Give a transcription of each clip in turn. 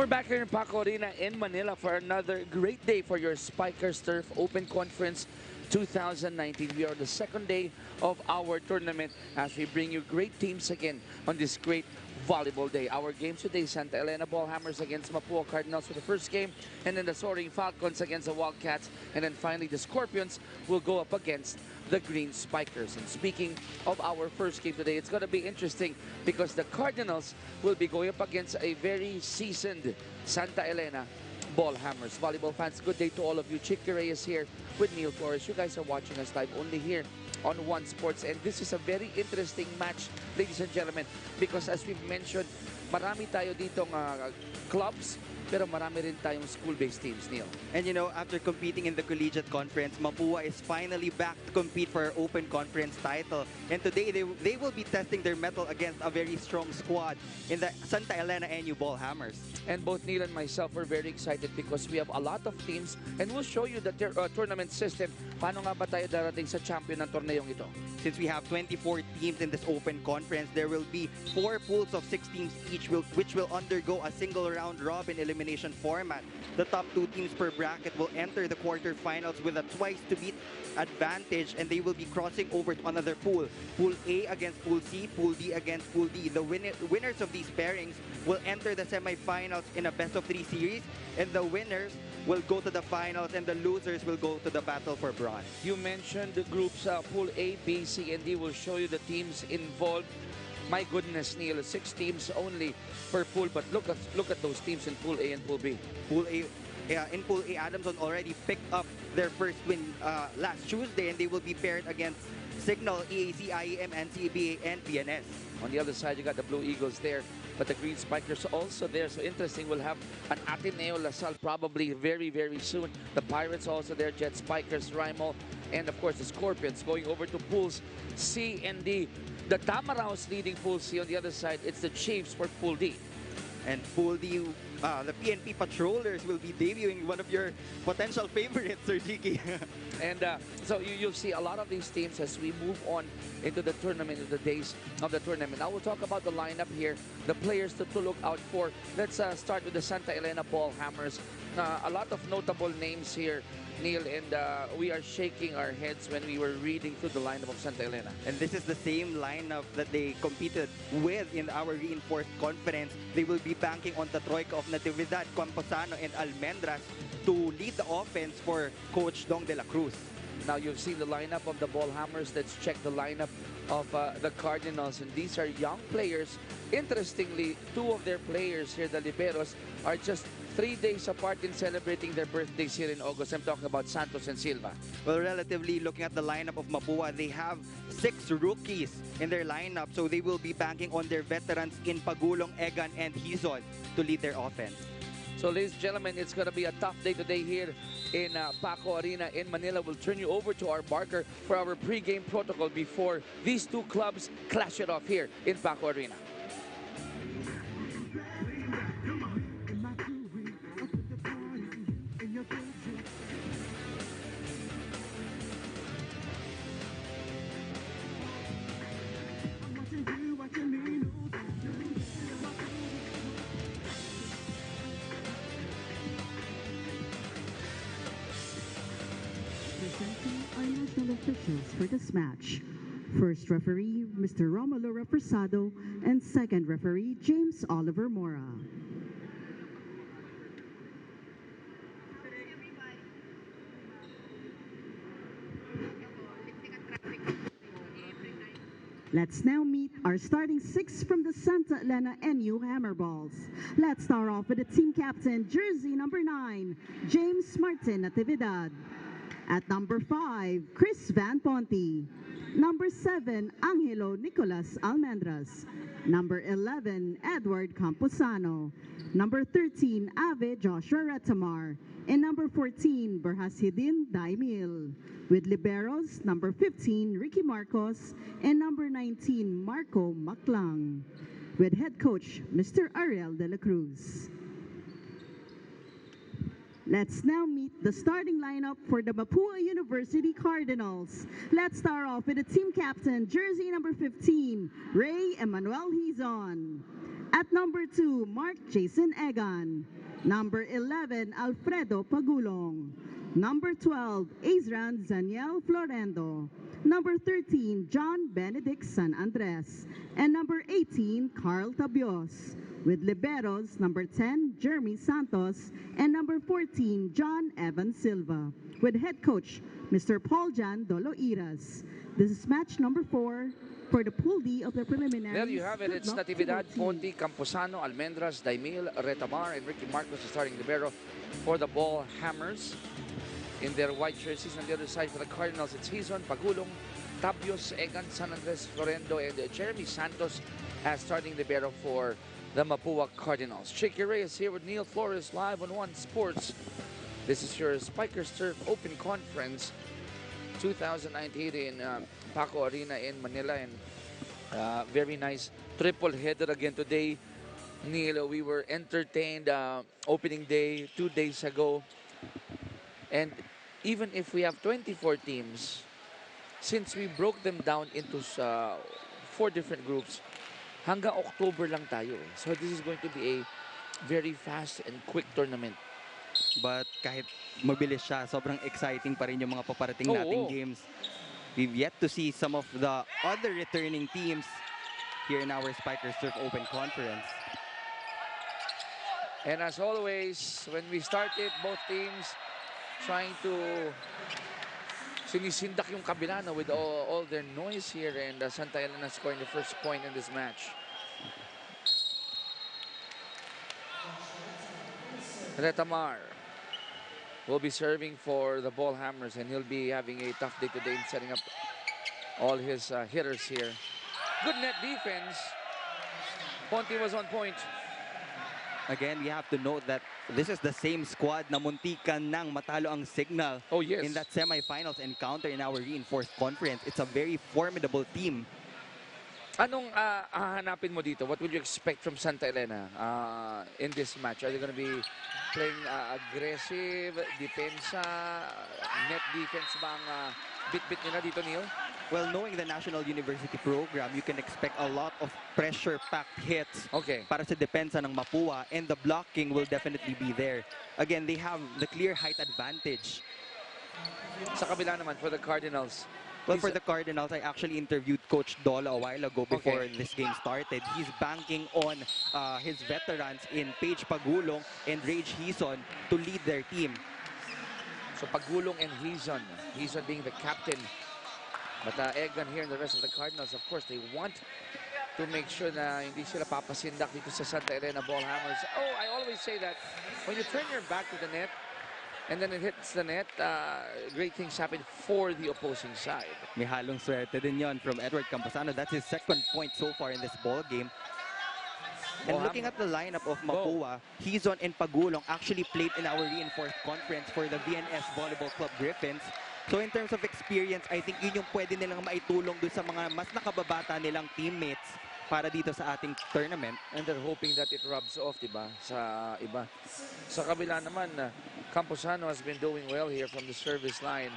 We're back here in Paco Arena in Manila for another great day for your Spikers Turf Open Conference 2019. We are the second day of our tournament as we bring you great teams again on this great volleyball day. Our games today, Santa Elena Ballhammers against Mapua Cardinals for the first game, and then the Soaring Falcons against the Wildcats, and then finally the Scorpions will go up against the Green Spikers. And speaking of our first game today, it's going to be interesting because the Cardinals will be going up against a very seasoned Santa Elena Ballhammers. Volleyball fans, good day to all of you. Chicky Reyes here with Neil Flores. You guys are watching us live only here on One Sports, and this is a very interesting match, ladies and gentlemen, because as we've mentioned, marami tayo ditong clubs, pero marami rin tayong school-based teams, Neil. And you know, after competing in the collegiate conference, Mapua is finally back to compete for our open conference title. And today, they will be testing their mettle against a very strong squad in the Santa Elena NU Ballhammers. And both Neil and myself are very excited because we have a lot of teams and we'll show you the tournament system. Paano nga ba tayo darating sa champion ng torneyong ito? Since we have 24 teams in this open conference, there will be 4 pools of 6 teams each, which will undergo a single round robin elimination format. The top 2 teams per bracket will enter the quarterfinals with a twice-to-beat advantage, and they will be crossing over to another pool. Pool A against Pool C, Pool D against Pool D. The winners of these pairings will enter the semifinals in a best-of-3 series, and the winners will go to the finals, and the losers will go to the battle for bronze. You mentioned the groups, Pool A, B, C, and D. Will show you the teams involved. My goodness, Neil, 6 teams only per pool, but look at those teams in Pool A and Pool B. Pool A, in Pool A, Adamson already picked up their first win last Tuesday, and they will be paired against Signal, EAC, IEM, NCBA, and BNS. On the other side, you got the Blue Eagles there, but the Green Spikers also there. So interesting, we'll have an Ateneo Lasal probably very, very soon. The Pirates also there, Jet Spikers, Rimo, and of course the Scorpions going over to pools C and D. The Tamaraos leading Pool C. On the other side, it's the Chiefs for Pool D. And Pool D, the PNP Patrollers will be debuting one of your potential favorites, Sir Jiki. And so you'll see a lot of these teams as we move on into the tournament, into the days of the tournament. Now we'll talk about the lineup here, the players to look out for. Let's start with the Santa Elena Ballhammers. A lot of notable names here, Neil, and we are shaking our heads when we were reading through the lineup of Santa Elena. And this is the same lineup that they competed with in our reinforced conference. They will be banking on the Troika of Natividad, Camposano, and Almendras to lead the offense for Coach Dong de la Cruz. Now you've seen the lineup of the Ballhammers. Let's check the lineup of the Cardinals. And these are young players. Interestingly, 2 of their players here, the Liberos, are just 3 days apart in celebrating their birthdays here in August. I'm talking about Santos and Silva. Well, relatively looking at the lineup of Mapua, they have 6 rookies in their lineup. So they will be banking on their veterans in Pagulong, Egan, and Hizon to lead their offense. So ladies and gentlemen, it's going to be a tough day today here in Paco Arena in Manila. We'll turn you over to our Barker for our pre-game protocol before these 2 clubs clash it off here in Paco Arena. Presenting our national officials for this match. First referee, Mr. Romulo Refresado, and second referee, James Oliver Mora. Let's now meet our starting 6 from the Santa Elena NU Hammerballs. Let's start off with the team captain, jersey number 9, James Martin Natividad. At number 5, Chris Van Ponte. Number 7, Angelo Nicolas Almendras. Number 11, Edward Camposano. Number 13, Ave Joshua Retamar. And number 14, Berhasidin Daimil. With liberos, number 15, Ricky Marcos. And number 19, Marco Maclang. With head coach, Mr. Ariel de la Cruz. Let's now meet the starting lineup for the Mapua University Cardinals. Let's start off with the team captain, jersey number 15, Ray Emmanuel Hizon. At number 2, Mark Jason Egan. Number 11, Alfredo Pagulong. Number 12, Azran Zaniel Florendo. Number 13, John Benedict San Andres. And number 18, Carl Tabios. With liberos, number 10, Jeremy Santos. And number 14, John Evan Silva. With head coach, Mr. Paul Jan Doloiras. This is match number 4 for the Pool D of the preliminaries. There you have it. Good It's luck to Natividad, both teams. Ponti, Camposano, Almendras, Daimil, Retamar, and Ricky Marcos is starting libero for the Ball Hammers. In their white jerseys on the other side for the Cardinals, it's Hizon, Pagulong, Tabios, Egan, San Andres, Florendo, and Jeremy Santos as starting libero for the Mapua Cardinals. Chicky Reyes here with Neil Flores live on One Sports. This is your Spikers Turf Open Conference 2019 in Paco Arena in Manila, and very nice triple header again today. Neil, we were entertained opening day 2 days ago, and even if we have 24 teams, since we broke them down into 4 different groups, hanggang October lang tayo. So this is going to be a very fast and quick tournament. But kahit mabilis siya, sobrang exciting pa rin yung mga paparating nating Oo. games. We've yet to see some of the other returning teams here in our Spikers Turf Open Conference. And as always, when we started, both teams trying to sinisindak yung kabila na with all their noise here, and Santa Elena scoring the first point in this match. Retamar will be serving for the Ball Hammers, and he'll be having a tough day today in setting up all his hitters here. Good net defense. Ponti was on point. Again, we have to note that this is the same squad na muntikan nang matalo ang Signal Oh, yes. in that semifinals encounter in our reinforced conference. It's a very formidable team. Anong hahanapin mo dito? What will you expect from Santa Elena in this match? Are they going to be playing aggressive, depensa, net defense ba ang bit-bit nila dito, Neil? Well, knowing the National University program, you can expect a lot of pressure-packed hits Okay. para sa depensa ng Mapua, and the blocking will definitely be there. Again, they have the clear height advantage. Sa kabila naman for the Cardinals. Well, for the Cardinals, I actually interviewed Coach Dola a while ago before Okay. this game started. He's banking on his veterans in Paige Pagulong and Rage Hizon to lead their team. So Pagulong and Hizon. Hizon being the captain. But Egan here and the rest of the Cardinals, of course, they want to make sure na hindi sila papasindak dito sa Santa Elena Ball Hammers. Oh, I always say that when you turn your back to the net and then it hits the net, great things happen for the opposing side. May halong swerte din yon from Edward Camposano. That's his second point so far in this ball game. And Oh, looking at the lineup of Mapua, Hizon and Pagulong actually played in our reinforced conference for the VNS Volleyball Club Griffins. So in terms of experience, I think yun yung pwede nilang maitulong dun sa mga mas nakababata nilang teammates para dito sa ating tournament. And they're hoping that it rubs off, diba, sa iba. Sa kabila naman, Camposano has been doing well here from the service line.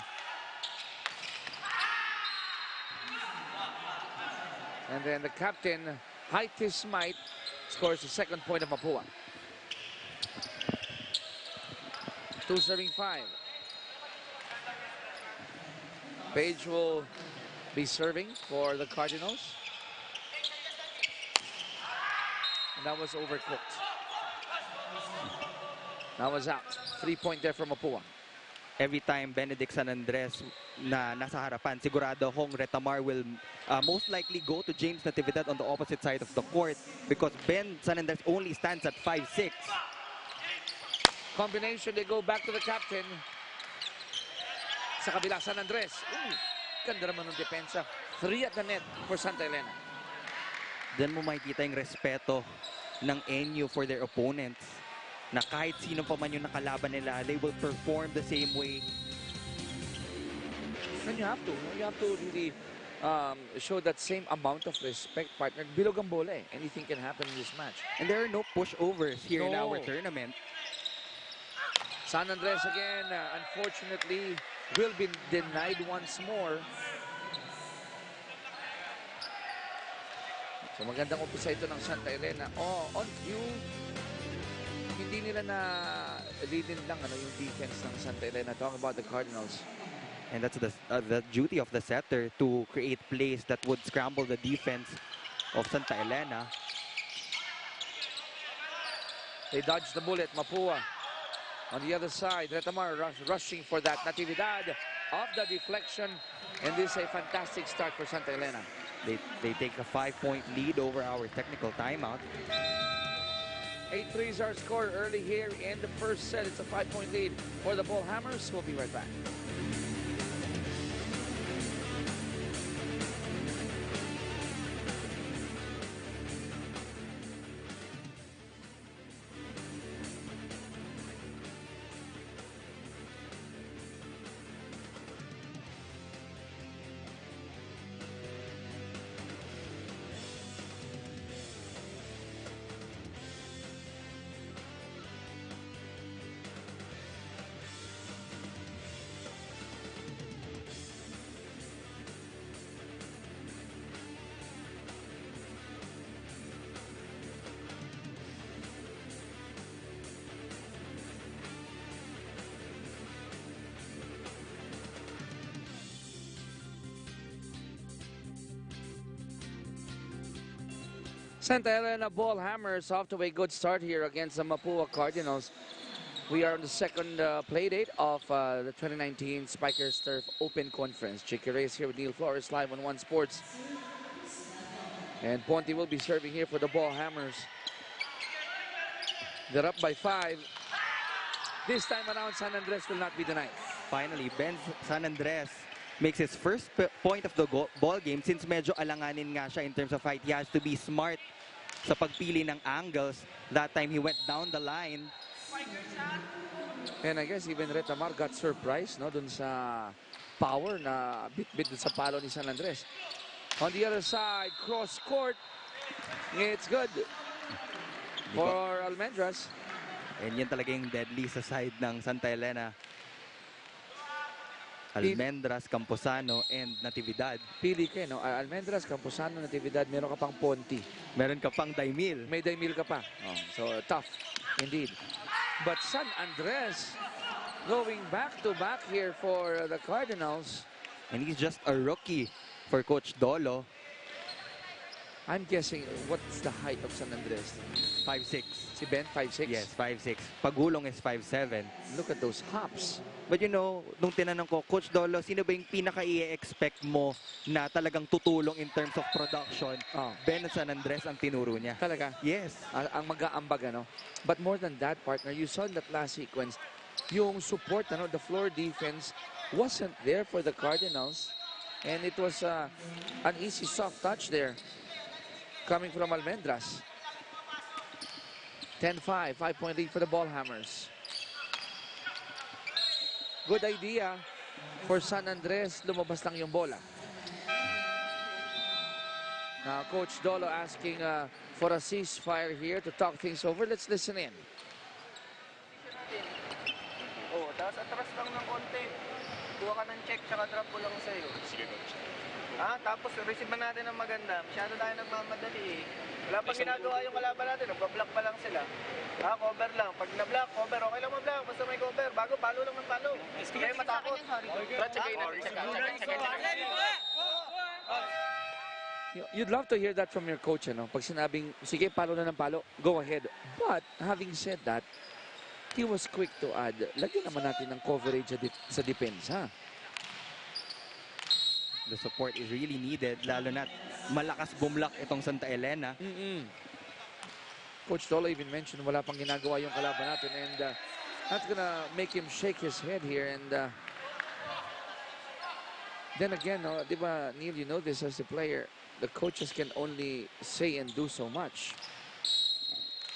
And then the captain, height his might, scores the second point of Mapua. 2 serving 5. Page will be serving for the Cardinals. And that was overcooked. That was out. 3-point there from Mapua. Every time Benedict San Andres na nasa harapan, sigurado Hong Retamar will most likely go to James Natividad on the opposite side of the court because Ben San Andres only stands at 5'6". Combination, they go back to the captain. Sa kabila, San Andres. Ooh, ganda naman ng depensa. 3 at the net for Santa Elena. Diyan mo makikita yung respeto ng NU for their opponents. Na kahit sino pa man yung nakalaban nila, they will perform the same way. And you have to. You have to really show that same amount of respect, partner. Bilog ang bola eh. Anything can happen in this match. And there are no pushovers here in No. our tournament. San Andres again, unfortunately, will be denied once more. So magandang umpisa ito ng Santa Elena. On cue, hindi nila na leadin lang yung defense ng Santa Elena. Talking about the Cardinals. And that's the duty of the setter to create plays that would scramble the defense of Santa Elena. They dodged the bullet. Mapua on the other side. Retamar rushing for that. Natividad off the deflection. And this is a fantastic start for Santa Elena. They take a 5-point lead over our technical timeout. 8 threes are scored early here in the first set. It's a 5-point lead for the Ball Hammers. We'll be right back. Santa Elena Ball Hammers off to a good start here against the Mapua Cardinals. We are on the second play date of the 2019 Spikers Turf Open Conference. Chicky Reyes here with Neil Flores live on One Sports. And Ponte will be serving here for the Ball Hammers. They're up by 5. This time around, San Andres will not be denied. Finally, Ben San Andres makes his first point of the ball game since medyo alanganin nga siya in terms of height. He has to be smart sa pagpili ng angles. That time he went down the line. And I guess even Retamar got surprised dun sa power na bit-bit dun sa palo ni San Andres. On the other side, cross court. It's good for Almendras. And yan talaga yung deadly sa side ng Santa Elena. Almendras, Camposano, and Natividad. Pili kayo, Almendras, Camposano, Natividad, meron ka pang Ponti. Meron ka pang Daimil. May Daimil ka pa. So tough, indeed. But San Andres going back-to-back here for the Cardinals. And he's just a rookie for Coach Dolo. I'm guessing, what's the height of San Andres? 5'6". Si Ben, 5'6"? Yes, 5'6". Pagulong is 5'7". Look at those hops. But you know, nung tinanong ko, Coach Dolo, sino ba yung pinaka-i-expect mo na talagang tutulong in terms of production? Ben San Andres ang tinuro niya. Talaga? Yes. Ang mag-aambag, But more than that, partner, you saw in that last sequence, yung support, the floor defense wasn't there for the Cardinals. And it was an easy soft touch there coming from Almendras. 10-5, 5-point lead for the Ball Hammers. Good idea for San Andres. Lumabas lang yung bola. Now, Coach Dolo asking for a ceasefire here to talk things over. Let's listen in. Tapos atras lang ng konti. Kuha ka ng check, tsaka drop ko lang sa'yo. Sige, Coach. Tapos receive natin ng maganda. Masyado tayo nagmamadali. Wala pang ginagawa yung kalaban natin. Nagpa-block pa lang sila. Cover lang. Pag na-block, cover. Okay lang ma-block. Basta may cover. Bago, palo lang ng palo. Hindi kayo matakot. Tsagayin natin. You'd love to hear that from your coach, Pag sinabing, sige, palo na ng palo, go ahead. But, having said that, he was quick to add, lagyan naman natin ng coverage sa depensa. The support is really needed, lalo na malakas bumlock itong Santa Elena. Coach Dolo even mentioned wala pang ginagawa yung kalaban natin, and that's gonna make him shake his head here. And then again, di ba, Neil, you know this as a player, the coaches can only say and do so much.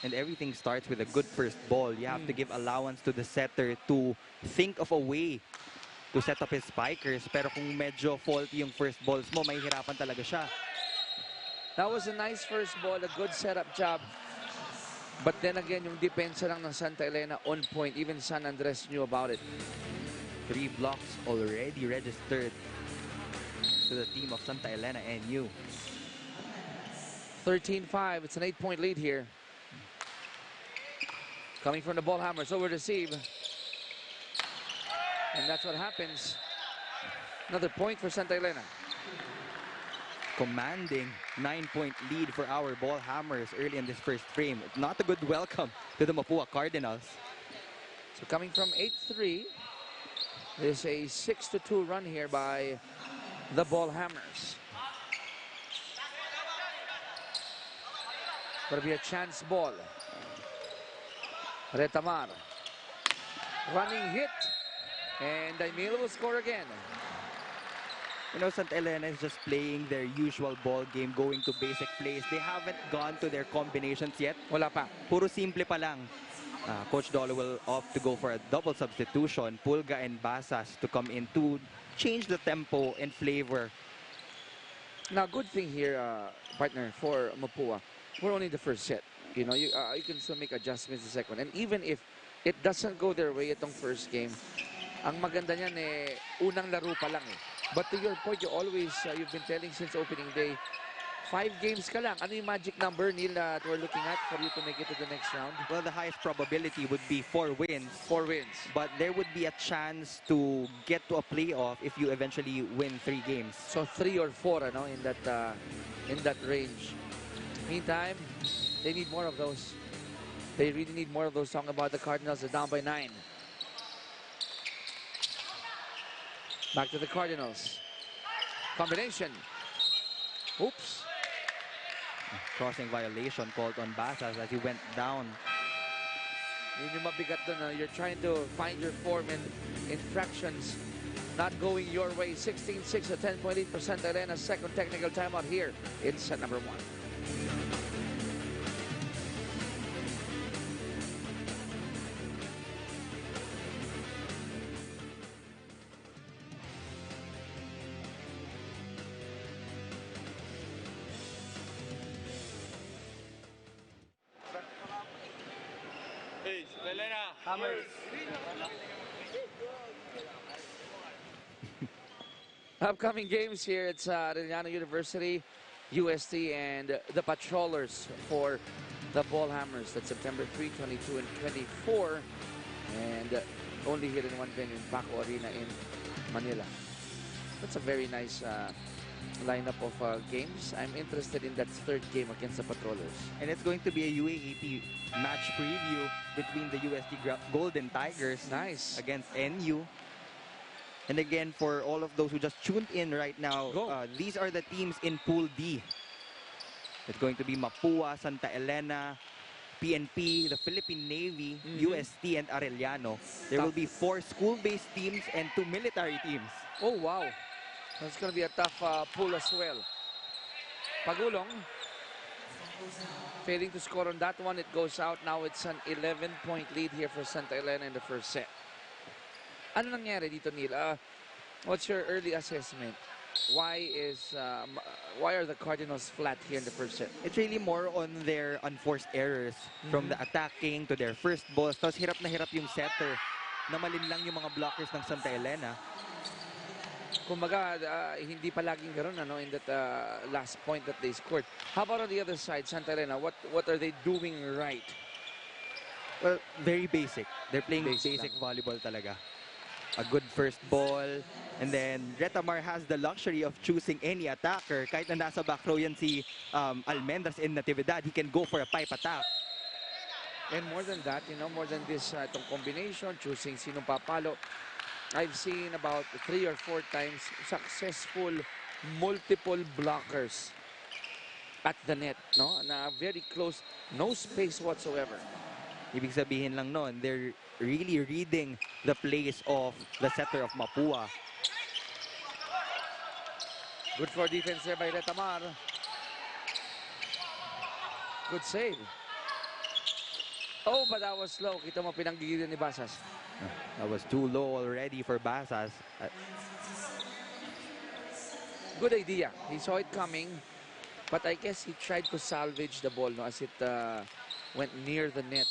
And everything starts with a good first ball. You have to give allowance to the setter to think of a way to set up his spikers. Pero kung medyo faulty yung first balls mo, mahihirapan talaga siya. That was a nice first ball, a good setup job. But then again, yung depensa lang ng Santa Elena on point. Even San Andres knew about it. 3 blocks already registered to the team of Santa Elena NU. 13-5. It's an 8-point lead here. Coming from the ball hammers over receive. And that's what happens. Another point for Santa Elena. Commanding 9-point lead for our ball hammers early in this first frame. Not a good welcome to the Mapua Cardinals. So coming from 8-3, there's a 6-2 run here by the ball hammers. Gonna be a chance ball. Retamar. Running hit. And Daimil will score again. You know, Santa Elena is just playing their usual ball game, going to basic plays. They haven't gone to their combinations yet. Wala pa. Puro simple pa lang. Coach Dolo will opt to go for a double substitution. Pulga and Basas to come in to change the tempo and flavor. Now, good thing here, partner, for Mapua, we're only in the first set. You know, you can still make adjustments in the second. And even if it doesn't go their way itong first game, ang maganda niyan unang laro pa lang . But to your point, you've been telling since opening day, 5 games ka lang. Ano yung magic number, Neil, that we're looking at for you to make it to the next round? Well, the highest probability would be 4 wins. 4 wins. But there would be a chance to get to a playoff if you eventually win 3 games. So 3 or 4, in that range. Meantime, they need more of those. They really need more of those. Talking about the Cardinals, they're down by 9. Back to the Cardinals. Combination. Oops. Crossing violation called on Basas as he went down. Yun yung mabigat dun, you're trying to find your form and infractions not going your way. 16-6 at 10.8%. Elena's second technical timeout here in set number 1. Elena, hammers. Upcoming games here, it's Arellano University, UST, and the Patrollers for the Ball Hammers. That's September 3, 22, and 24. And only here in one venue, in Paco Arena in Manila. That's a very nice lineup of games. I'm interested in that third game against the Patrollers. And it's going to be a UAAP match preview between the USD Golden Tigers against NU. And again, for all of those who just tuned in right now, these are the teams in Pool D. It's going to be Mapua, Santa Elena, PNP, the Philippine Navy, UST, and Arellano. There will be 4 school-based teams and 2 military teams. Oh, wow. That's going to be a tough pool as well. Pagulong. Failing to score on that one, it goes out. Now it's an 11-point lead here for Santa Elena in the first set. Ano nangyari dito, Neil? What's your early assessment? Why are the Cardinals flat here in the first set? It's really more on their unforced errors from the attacking to their first balls. Tapos hirap na hirap yung setter na malinlang yung mga blockers ng Santa Elena. Kumbaga, hindi palaging ganoon in that last point that they scored. How about on the other side, Santa Elena? What are they doing right? Well, very basic. They're playing basic volleyball talaga. A good first ball. And then Retamar has the luxury of choosing any attacker. Kahit na nasa back row yan si Almendras in Natividad, he can go for a pipe attack. And more than that, more than this itong combination, choosing sinong papalo, I've seen about 3 or 4 times successful multiple blockers at the net, na very close, no space whatsoever. Ibig sabihin lang nun, they're really reading the plays of the setter of Mapua. Good for defense there by Retamar. Good save. Oh, but that was slow. Kita mo pinanggigilid ni Basas. That was too low already for Basas. Good idea. He saw it coming, but I guess he tried to salvage the ball as it went near the net.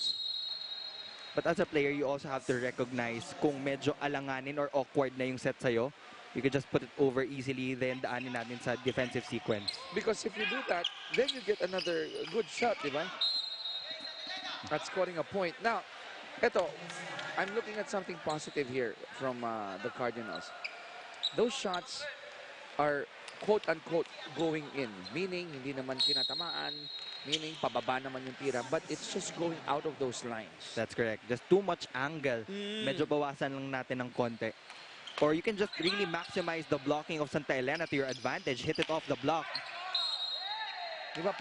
But as a player, you also have to recognize kung medyo alanganin or awkward na yung set sa'yo. you can just put it over easily, then daanin natin sa defensive sequence. Because if you do that, then you get another good shot, di ba? At scoring a point. Now, eto, I'm looking at something positive here from the Cardinals. Those shots are quote-unquote going in. Meaning, hindi naman kinatamaan. Meaning, pababa naman yung tira. But it's just going out of those lines. That's correct. Just too much angle. Medyo bawasan lang natin ng konti. Or you can just really maximize the blocking of Santa Elena to your advantage. Hit it off the block. Di ba,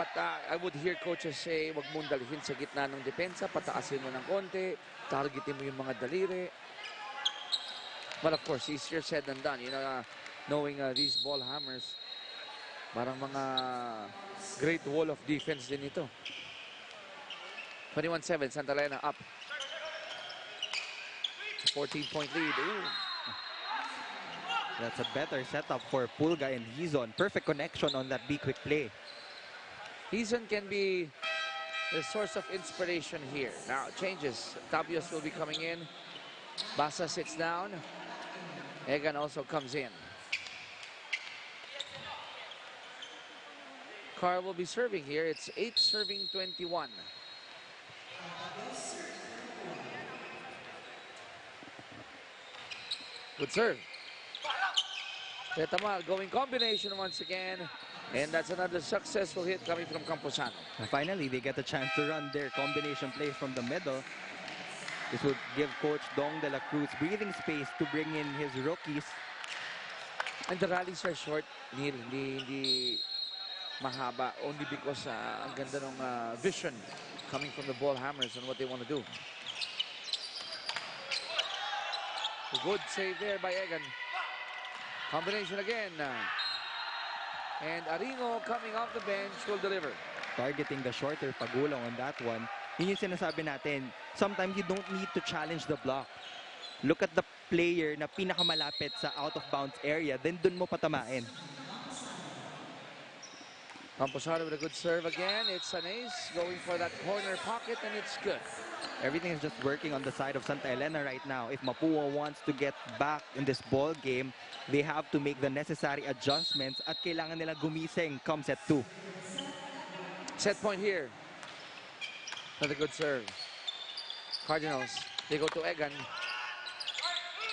I would hear coaches say, wag mong dalhin sa gitna ng depensa, pataasin mo ng konti, targetin mo yung mga daliri. But of course, easier said than done. You know, knowing these ball hammers, parang mga great wall of defense din ito. 21-7, Santa Elena up. 14-point lead. Ooh. That's a better setup for Pulga and Hizon. Perfect connection on that be quick play. Hizon can be the source of inspiration here. Now changes. Tabios will be coming in. Basa sits down. Egan also comes in. Carl will be serving here. It's 8 serving 21. Good serve. Tetamal going combination once again. And that's another successful hit coming from Camposano. And finally, they get a chance to run their combination play from the middle. This would give Coach Dong de la Cruz breathing space to bring in his rookies. And the rallies are short, Neil, hindi mahaba, only because ang ganda ng vision coming from the ball hammers on what they want to do. A good save there by Egan. Combination again. And Aringo coming off the bench will deliver. Targeting the shorter Pagulong on that one. Yun yung sinasabi natin, sometimes you don't need to challenge the block. Look at the player na pinakamalapit sa out-of-bounds area, then dun mo patamain. Camposano with a good serve again. It's an ace going for that corner pocket, and it's good. Everything is just working on the side of Santa Elena right now. If Mapua wants to get back in this ball game, they have to make the necessary adjustments at kailangan nila gumising come set 2. Set point here. Another good serve. Cardinals, they go to Egan.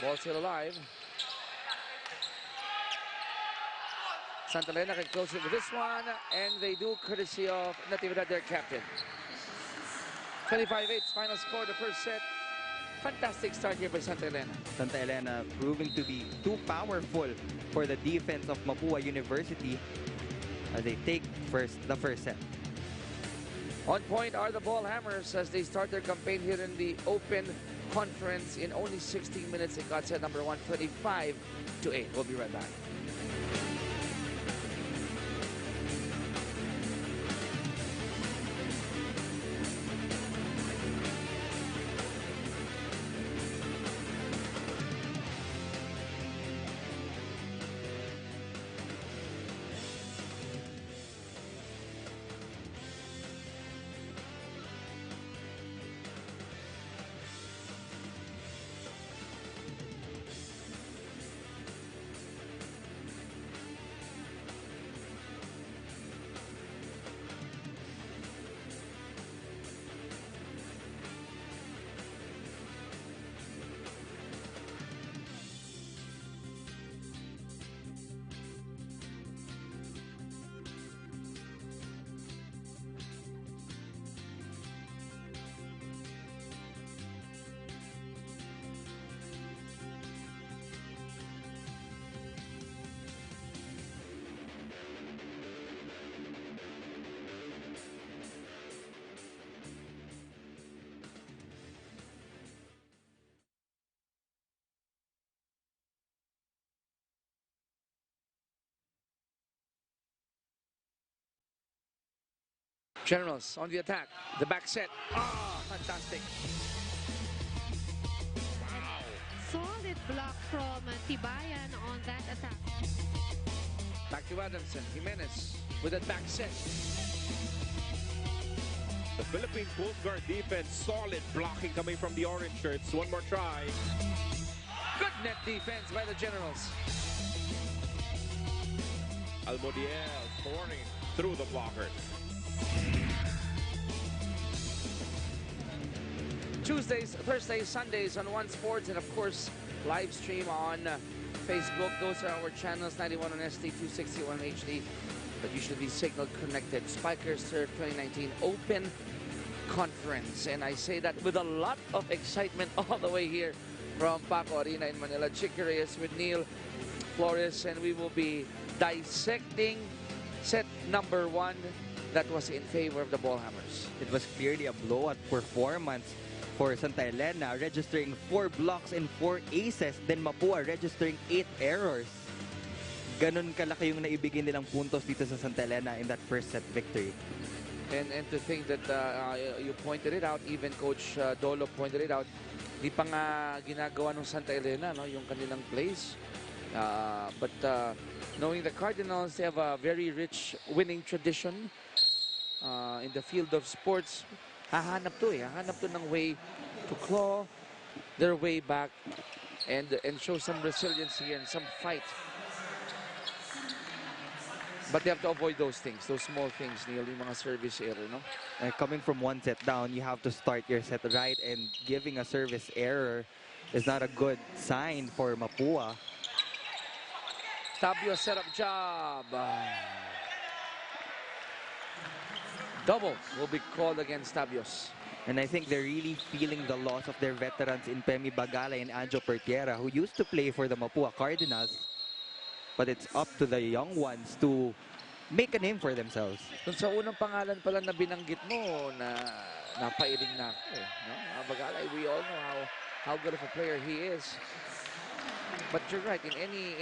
Ball still alive. Santa Elena can close it with this one, and they do courtesy of Natividad, their captain. 25-8 final score, the first set. Fantastic start here by Santa Elena. Santa Elena proving to be too powerful for the defense of Mapua University as they take the first set. On point are the ball hammers as they start their campaign here in the Open Conference. In only 16 minutes, they got set number 1, 25-8. We'll be right back. Generals on the attack. The back set. Ah, fantastic. Solid block from Tibayan on that attack. Back to Adamson. Jimenez with that back set. The Philippine Coast Guard defense, solid blocking coming from the orange shirts. One more try. Good net defense by the Generals. Almodiel scoring through the blockers. Tuesdays, Thursdays, Sundays on One Sports, and of course, live stream on Facebook. Those are our channels, 91 on ST, 260 on HD, but you should be signal connected. Spikers Turf 2019 Open Conference, and I say that with a lot of excitement all the way here from Paco Arena in Manila. Chicky Reyes with Neil Flores, and we will be dissecting set number 1 that was in favor of the Ballhammers. It was clearly a blowout performance for Santa Elena, registering 4 blocks and 4 aces. Then Mapua registering 8 errors. Ganun kalaki yung naibigay nilang puntos dito sa Santa Elena in that first set victory. And to think that you pointed it out, even Coach Dolo pointed it out, di pa nga ginagawa ng Santa Elena, no, yung kanilang plays. But knowing the Cardinals, they have a very rich winning tradition in the field of sports. Hahanap to ng way to claw their way back and show some resiliency and some fight. But they have to avoid those things, those small things, Neil, yung mga service error, no? Coming from one set down, you have to start your set right, and giving a service error is not a good sign for Mapua. Tabio setup job. Double will be called against Tabios. And I think they're really feeling the loss of their veterans in Pemi Bagala and Anjo Pertiera, who used to play for the Mapua Cardinals. But it's up to the young ones to make a name for themselves. Dun sa unang pangalan pala na binanggit mo, na napailing na ako. No? Bagala, we all know how good of a player he is. But you're right, in any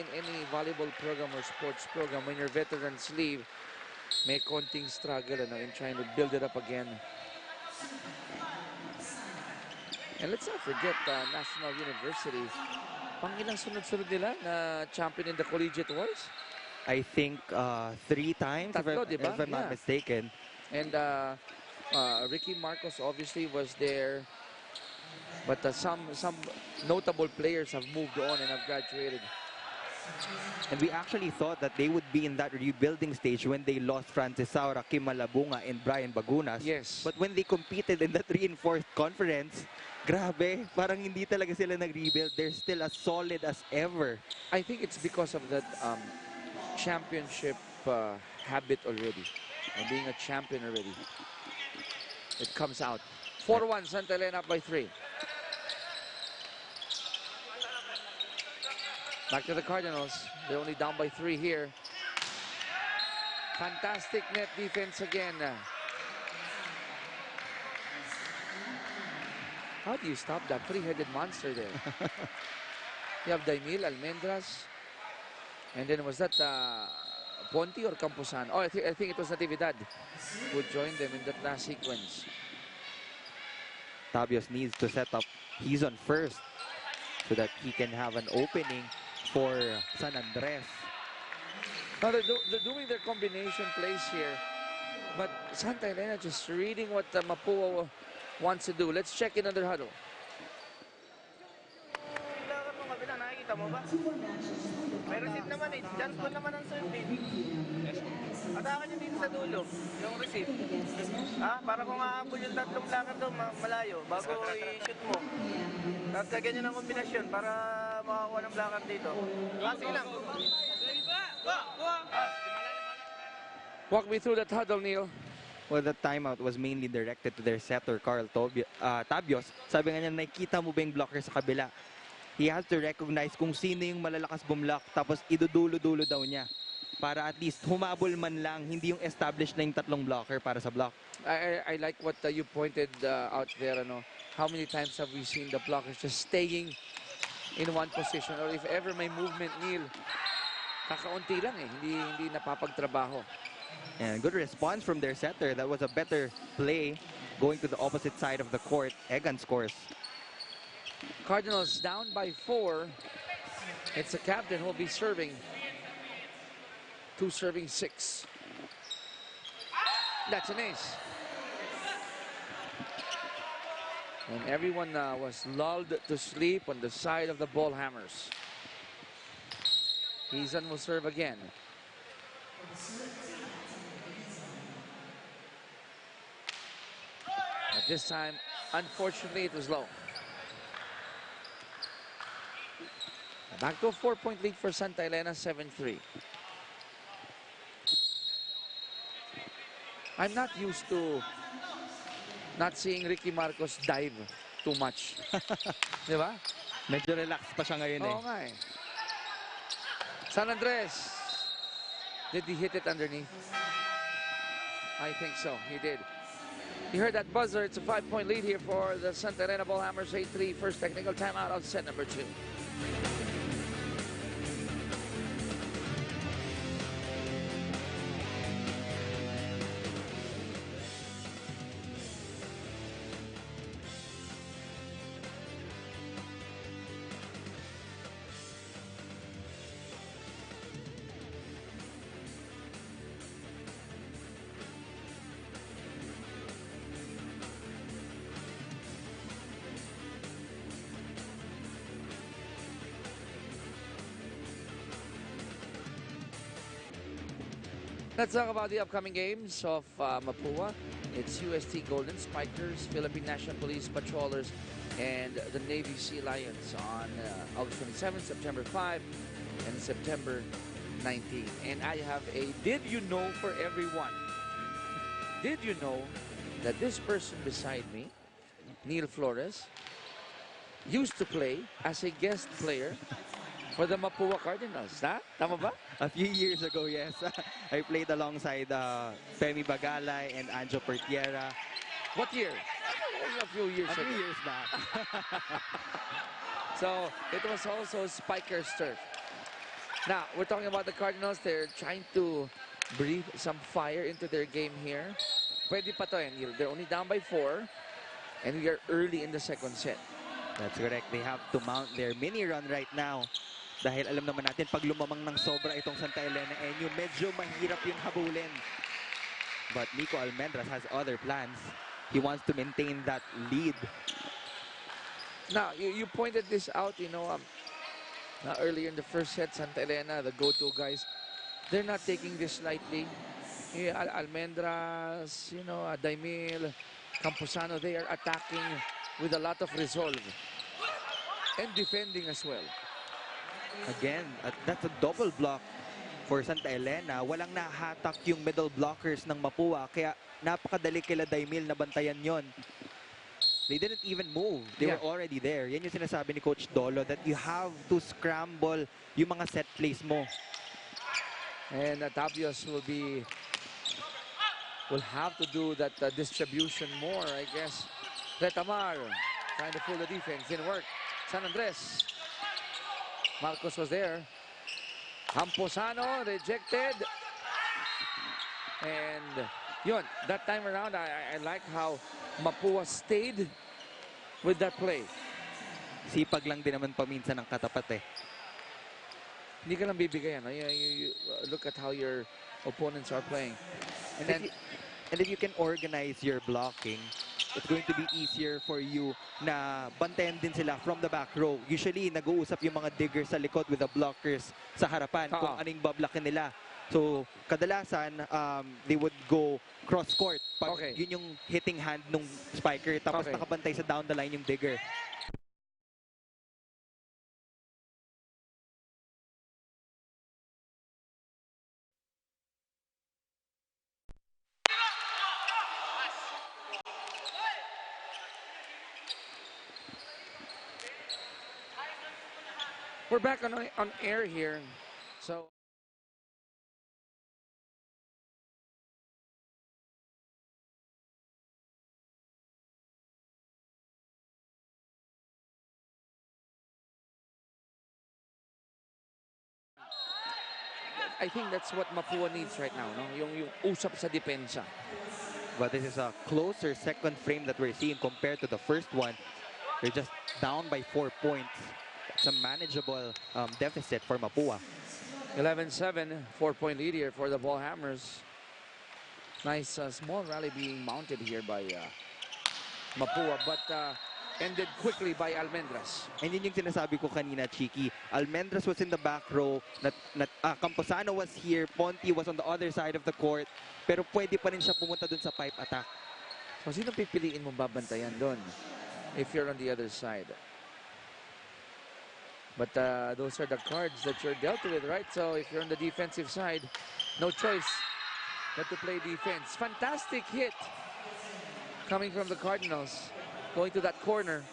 volleyball program or sports program, when your veterans leave, may konting struggle in trying to build it up again. And let's not forget National University. Pangilang sunod-sunod nila na champion in the collegiate wars? I think 3 times, Tatlo, if I'm not mistaken. And Ricky Marcos obviously was there. But some notable players have moved on and have graduated. And we actually thought that they would be in that rebuilding stage when they lost Francis Saura, Kim Malabunga, and Brian Bagunas. Yes. But when they competed in that reinforced conference, grabe, parang hindi talaga sila nag-rebuild. They're still as solid as ever. I think it's because of that championship habit already. And being a champion already. It comes out. 4-1, Santa Elena up by 3. Back to the Cardinals. They're only down by 3 here. Fantastic net defense again. How do you stop that 3-headed monster there? You have Daimil, Almendras, and then was that Ponti or Camposan? Oh, I think it was Natividad who joined them in that last sequence. Tabios needs to set up. He's on first so that he can have an opening for San Andres. Now they're doing their combination plays here, but Santa Elena just reading what Mapua wants to do. Let's check in on their huddle. Lakad mo kabila, nakikita mo ba? May receipt naman eh. Chance ko naman ang service. Atakan nyo dito sa dulo, yung receipt. Para kung aabot yung tatlong lakad doon, malayo, bago i-shoot mo. Tapos lagyan nyo ng kombinasyon para makakuha ng lakad dito. Sige lang. Walk me through that huddle, Neil. Well, the timeout was mainly directed to their setter, Carl Tabios. Sabi nga niya, nakikita mo ba yung blocker sa kabila? He has to recognize kung sino yung malalakas bumlock, tapos idudulo-dulo daw niya. Para at least humabol man lang, hindi yung established na yung tatlong blocker para sa block. I like what you pointed out there. How many times have we seen the blockers just staying in one position? Or if ever may movement, Neil, kakaunti lang eh. Hindi napapagtrabaho. And good response from their setter. That was a better play going to the opposite side of the court. Egan scores. Cardinals down by 4. It's the captain who will be serving. 2 serving 6. That's an ace. And everyone was lulled to sleep on the side of the Ballhammers. Hizan will serve again. But this time, unfortunately, it was low. Back to a 4-point lead for Santa Elena, 7-3. I'm not used to not seeing Ricky Marcos dive too much. Di ba? Medyo relax pa siya ngayon eh. Oo nga eh. San Andres. Did he hit it underneath? I think so. He did. You heard that buzzer. It's a 5-point lead here for the Santa Elena Ballhammers. 8-3. First technical timeout on set number 2. Let's talk about the upcoming games of Mapua. It's UST Golden Spikers, Philippine National Police Patrollers, and the Navy Sea Lions on August 27, September 5, and September 19. And I have a did you know for everyone. Did you know that this person beside me, Neil Flores, used to play as a guest player for the Mapua Cardinals? Ha? Tama ba? A few years ago, yes. I played alongside Femi Bagalay and Anjo Pertiera. What year? It was a few years A few ago. years back. So it was also Spiker's turf. Now, we're talking about the Cardinals. They're trying to breathe some fire into their game here. Pwede pa to, Neil. They're only down by 4. And we are early in the second set. That's correct. They have to mount their mini run right now. Dahil alam naman natin, pag lumamang ng sobra itong Santa Elena NU, medyo mahirap yung habulin. But Nico Almendras has other plans. He wants to maintain that lead. Now, you pointed this out, earlier in the first set, Santa Elena, the go-to guys, they're not taking this lightly. Yeah, Almendras, Daimil, Camposano, they are attacking with a lot of resolve. And defending as well. Again, that's a double block for Santa Elena. Walang nahatak yung middle blockers ng Mapua. Kaya napakadali kila Daimil na bantayan yon. They didn't even move. They were already there. Yan yung sinasabi ni Coach Dolo that you have to scramble yung mga set plays mo. And Tapios will have to do that distribution more, I guess. Retamar trying to pull the defense. Didn't work. San Andres. Marcos was there. Camposano rejected. And yun, that time around, I like how Mapua stayed with that play. Sipag lang din naman paminsan ng katapat eh. Hindi ka lang bibigay, you look at how your opponents are playing. And if you can organize your blocking, it's going to be easier for you na bantayan din sila from the back row. Usually, nag-uusap yung mga diggers sa likod with the blockers sa harapan kung anong bablokin nila. So, kadalasan, they would go cross-court. Pag yun yung hitting hand nung spiker, tapos nakabantay sa down the line yung digger. We're back on air here. So I think that's what Mapua needs right now, no? Yung usap sa depensa. But this is a closer second frame that we're seeing compared to the first one. They're just down by 4 points. It's a manageable deficit for Mapua. 11-7, 4-point lead here for the Ballhammers. Nice small rally being mounted here by Mapua. But ended quickly by Almendras. And yun yung sinasabi ko kanina, Chiki. Almendras was in the back row. Camposano was here. Ponti was on the other side of the court. Pero pwede pa rin siya pumunta dun sa pipe attack. So sino pipiliin mong babantayan doon if you're on the other side? But those are the cards that you're dealt with, right? So if you're on the defensive side, no choice but to play defense. Fantastic hit coming from the Cardinals, going to that corner.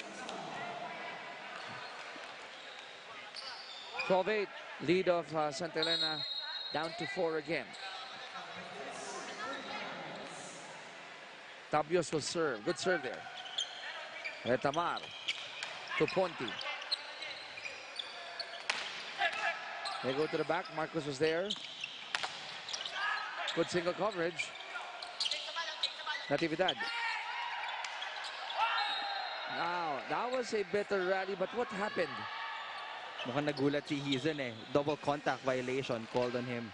12-8, lead of Santa Elena down to 4 again. Tabios will serve. Good serve there. Retamar to Ponti. They go to the back. Marcos was there. Good single coverage. Natividad. Now, that was a better rally, but what happened? Mukhang nagulat si Hizan eh. Double contact violation called on him.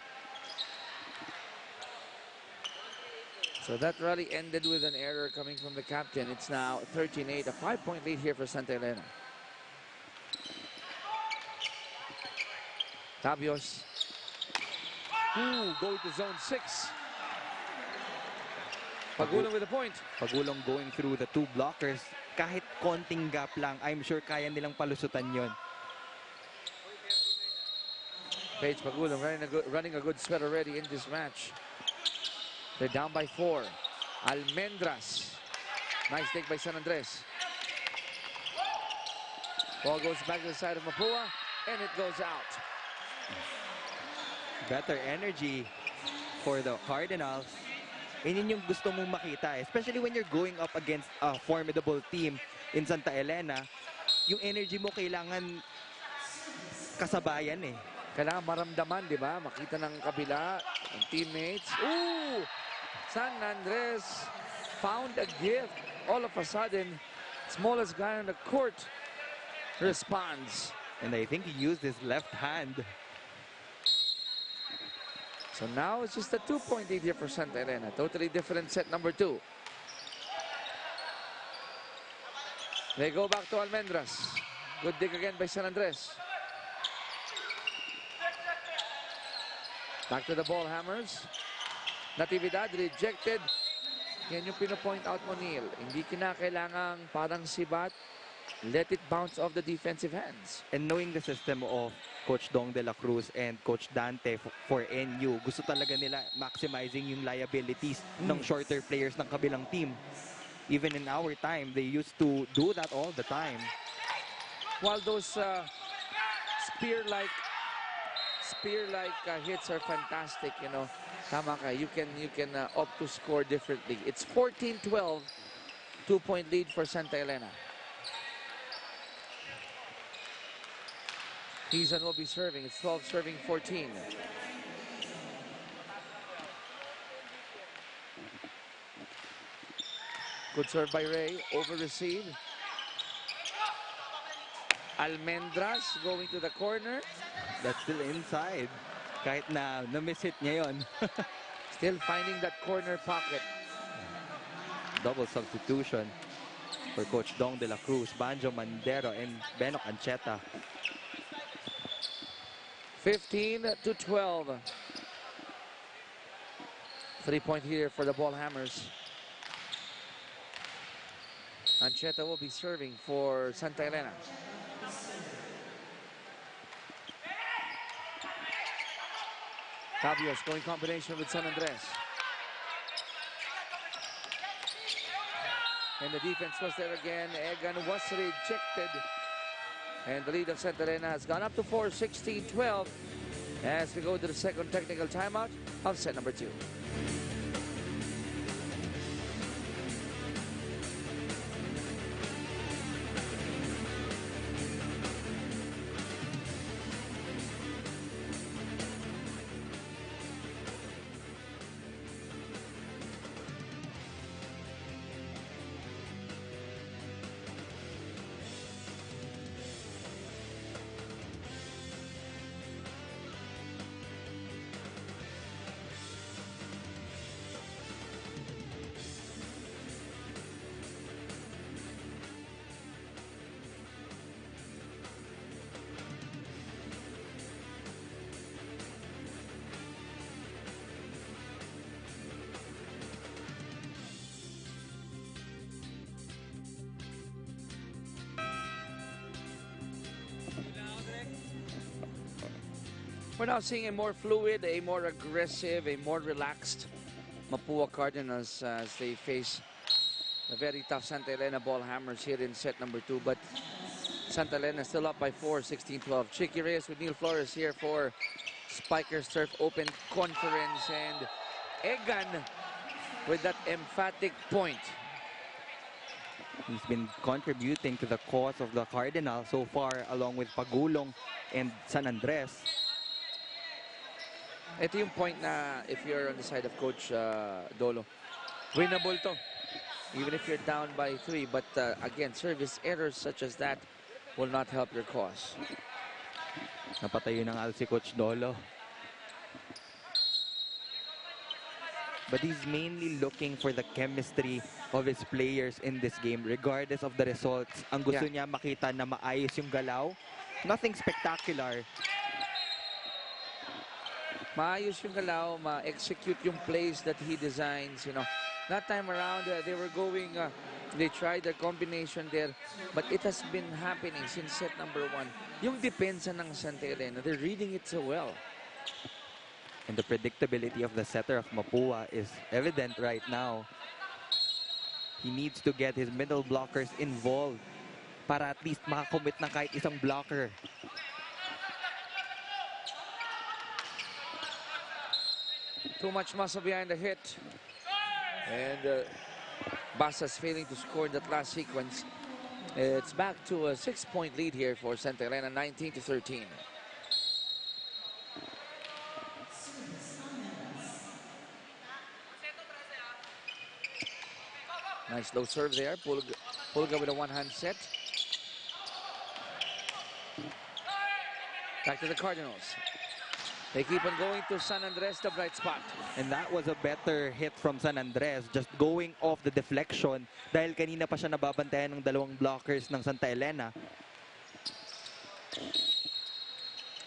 So that rally ended with an error coming from the captain. It's now 13-8, a 5-point lead here for Santa Elena. Tabios. Ooh, going to zone 6. Pagulong with a point. Pagulong going through the two blockers. Kahit konting gap lang, I'm sure kaya nilang palusutan yon. Paige Pagulong running a good sweat already in this match. They're down by 4. Almendras. Nice take by San Andres. Ball goes back to the side of Mapua, and it goes out. Better energy for the Cardinals. Yun yung gusto mong makita, especially when you're going up against a formidable team in Santa Elena. Yung energy mo kailangan kasabayan eh. Kailangan maramdaman, di ba? Makita ng kabila, ng teammates. Ooh! San Andres found a gift. All of a sudden, smallest guy on the court responds. And I think he used his left hand. So now it's just a 2-point lead here for Santa Elena. Totally different set number 2. They go back to Almendras. Good dig again by San Andres. Back to the ball, Hammers. Natividad rejected. Yan yung pinopoint out mo, Neil. Hindi kinakailangang parang sibat. Let it bounce off the defensive hands. And knowing the system of Coach Dong de la Cruz and Coach Dante for NU, gusto talaga nila maximizing yung liabilities ng shorter players ng kabilang team. Even in our time, they used to do that all the time. While those spear-like hits are fantastic, you know, tama ka, you can opt to score differently. It's 14-12, 2-point lead for Santa Elena. Hizan will be serving. It's 12 serving 14. Good serve by Ray. Over receive. Almendras going to the corner. That's still inside. Kahit na na-miss hit niya yun. Still finding that corner pocket. Double substitution for Coach Dong de la Cruz, Banjo Mandero, and Beno Ancheta. 15-12. 3-point here for the Ball Hammers. Ancheta will be serving for Santa Elena. Tabios going combination with San Andres. And the defense was there again. Egan was rejected. And the lead of Santa Elena has gone up to 4, 16-12 as we go to the second technical timeout of set number 2. We're now seeing a more fluid, a more aggressive, a more relaxed Mapua Cardinals as they face the very tough Santa Elena Ball Hammers here in set number 2. But Santa Elena still up by 4, 16-12. Chicky Reyes with Neil Flores here for Spikers Turf Open Conference, and Egan with that emphatic point. He's been contributing to the cause of the Cardinals so far, along with Pagulong and San Andres. Ito yung point na if you're on the side of Coach Dolo, winnable to. Even if you're down by 3. But again, service errors such as that will not help your cause. Napatayo ng al si Coach Dolo. But he's mainly looking for the chemistry of his players in this game, regardless of the results. Ang gusto niya makita na maayos yung galaw. Nothing spectacular. Maayos yung galaw, ma-execute yung plays that he designs, you know. That time around, they were going, they tried their combination there, but it has been happening since set number 1. Yung depensa ng Santa Elena, they're reading it so well. And the predictability of the setter of Mapua is evident right now. He needs to get his middle blockers involved para at least makakommit na kahit isang blocker. Too much muscle behind the hit. And Basa's failing to score in that last sequence. It's back to a 6-point lead here for Santa Elena, 19-13. Nice low serve there. Pulga with a one-hand set. Back to the Cardinals. They keep on going to San Andres, the bright spot. And that was a better hit from San Andres, just going off the deflection dahil kanina pa siya nababantayan ng dalawang blockers ng Santa Elena.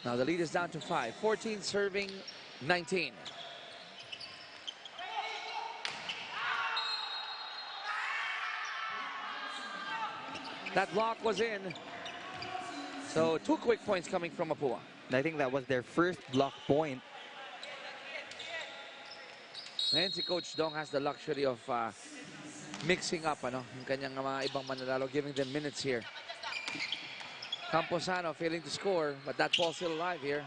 Now the lead is down to 5. 14 serving 19. That block was in. So 2 quick points coming from Mapua. And I think that was their first block point. And si Coach Dong has the luxury of mixing up yung kanyang mga ibang manlalaro, giving them minutes here. Camposano failing to score, but that ball's still alive here.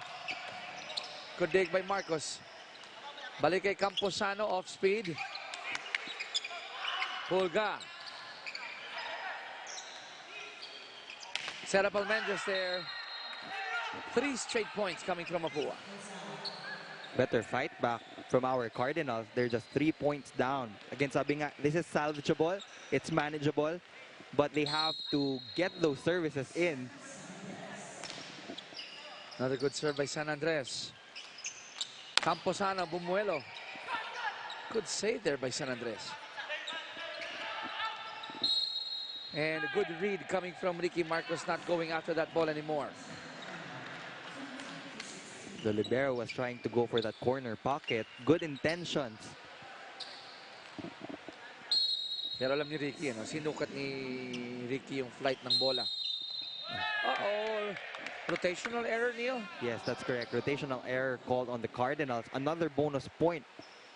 Good dig by Marcos. Balik kay Camposano, off speed. Pulga. Set up Almendras there. 3 straight points coming from Mapua. Better fight back from our Cardinals. They're just 3 points down. Again, sabi nga, this is salvageable. It's manageable. But they have to get those services in. Another good serve by San Andres. Camposano, Bumuelo. Good save there by San Andres. And a good read coming from Ricky Marcos, not going after that ball anymore. The libero was trying to go for that corner pocket. Good intentions. Pero alam ni Ricky, sinukat ni Ricky yung flight ng bola. Uh-oh. Rotational error, Neil? Yes, that's correct. Rotational error called on the Cardinals. Another bonus point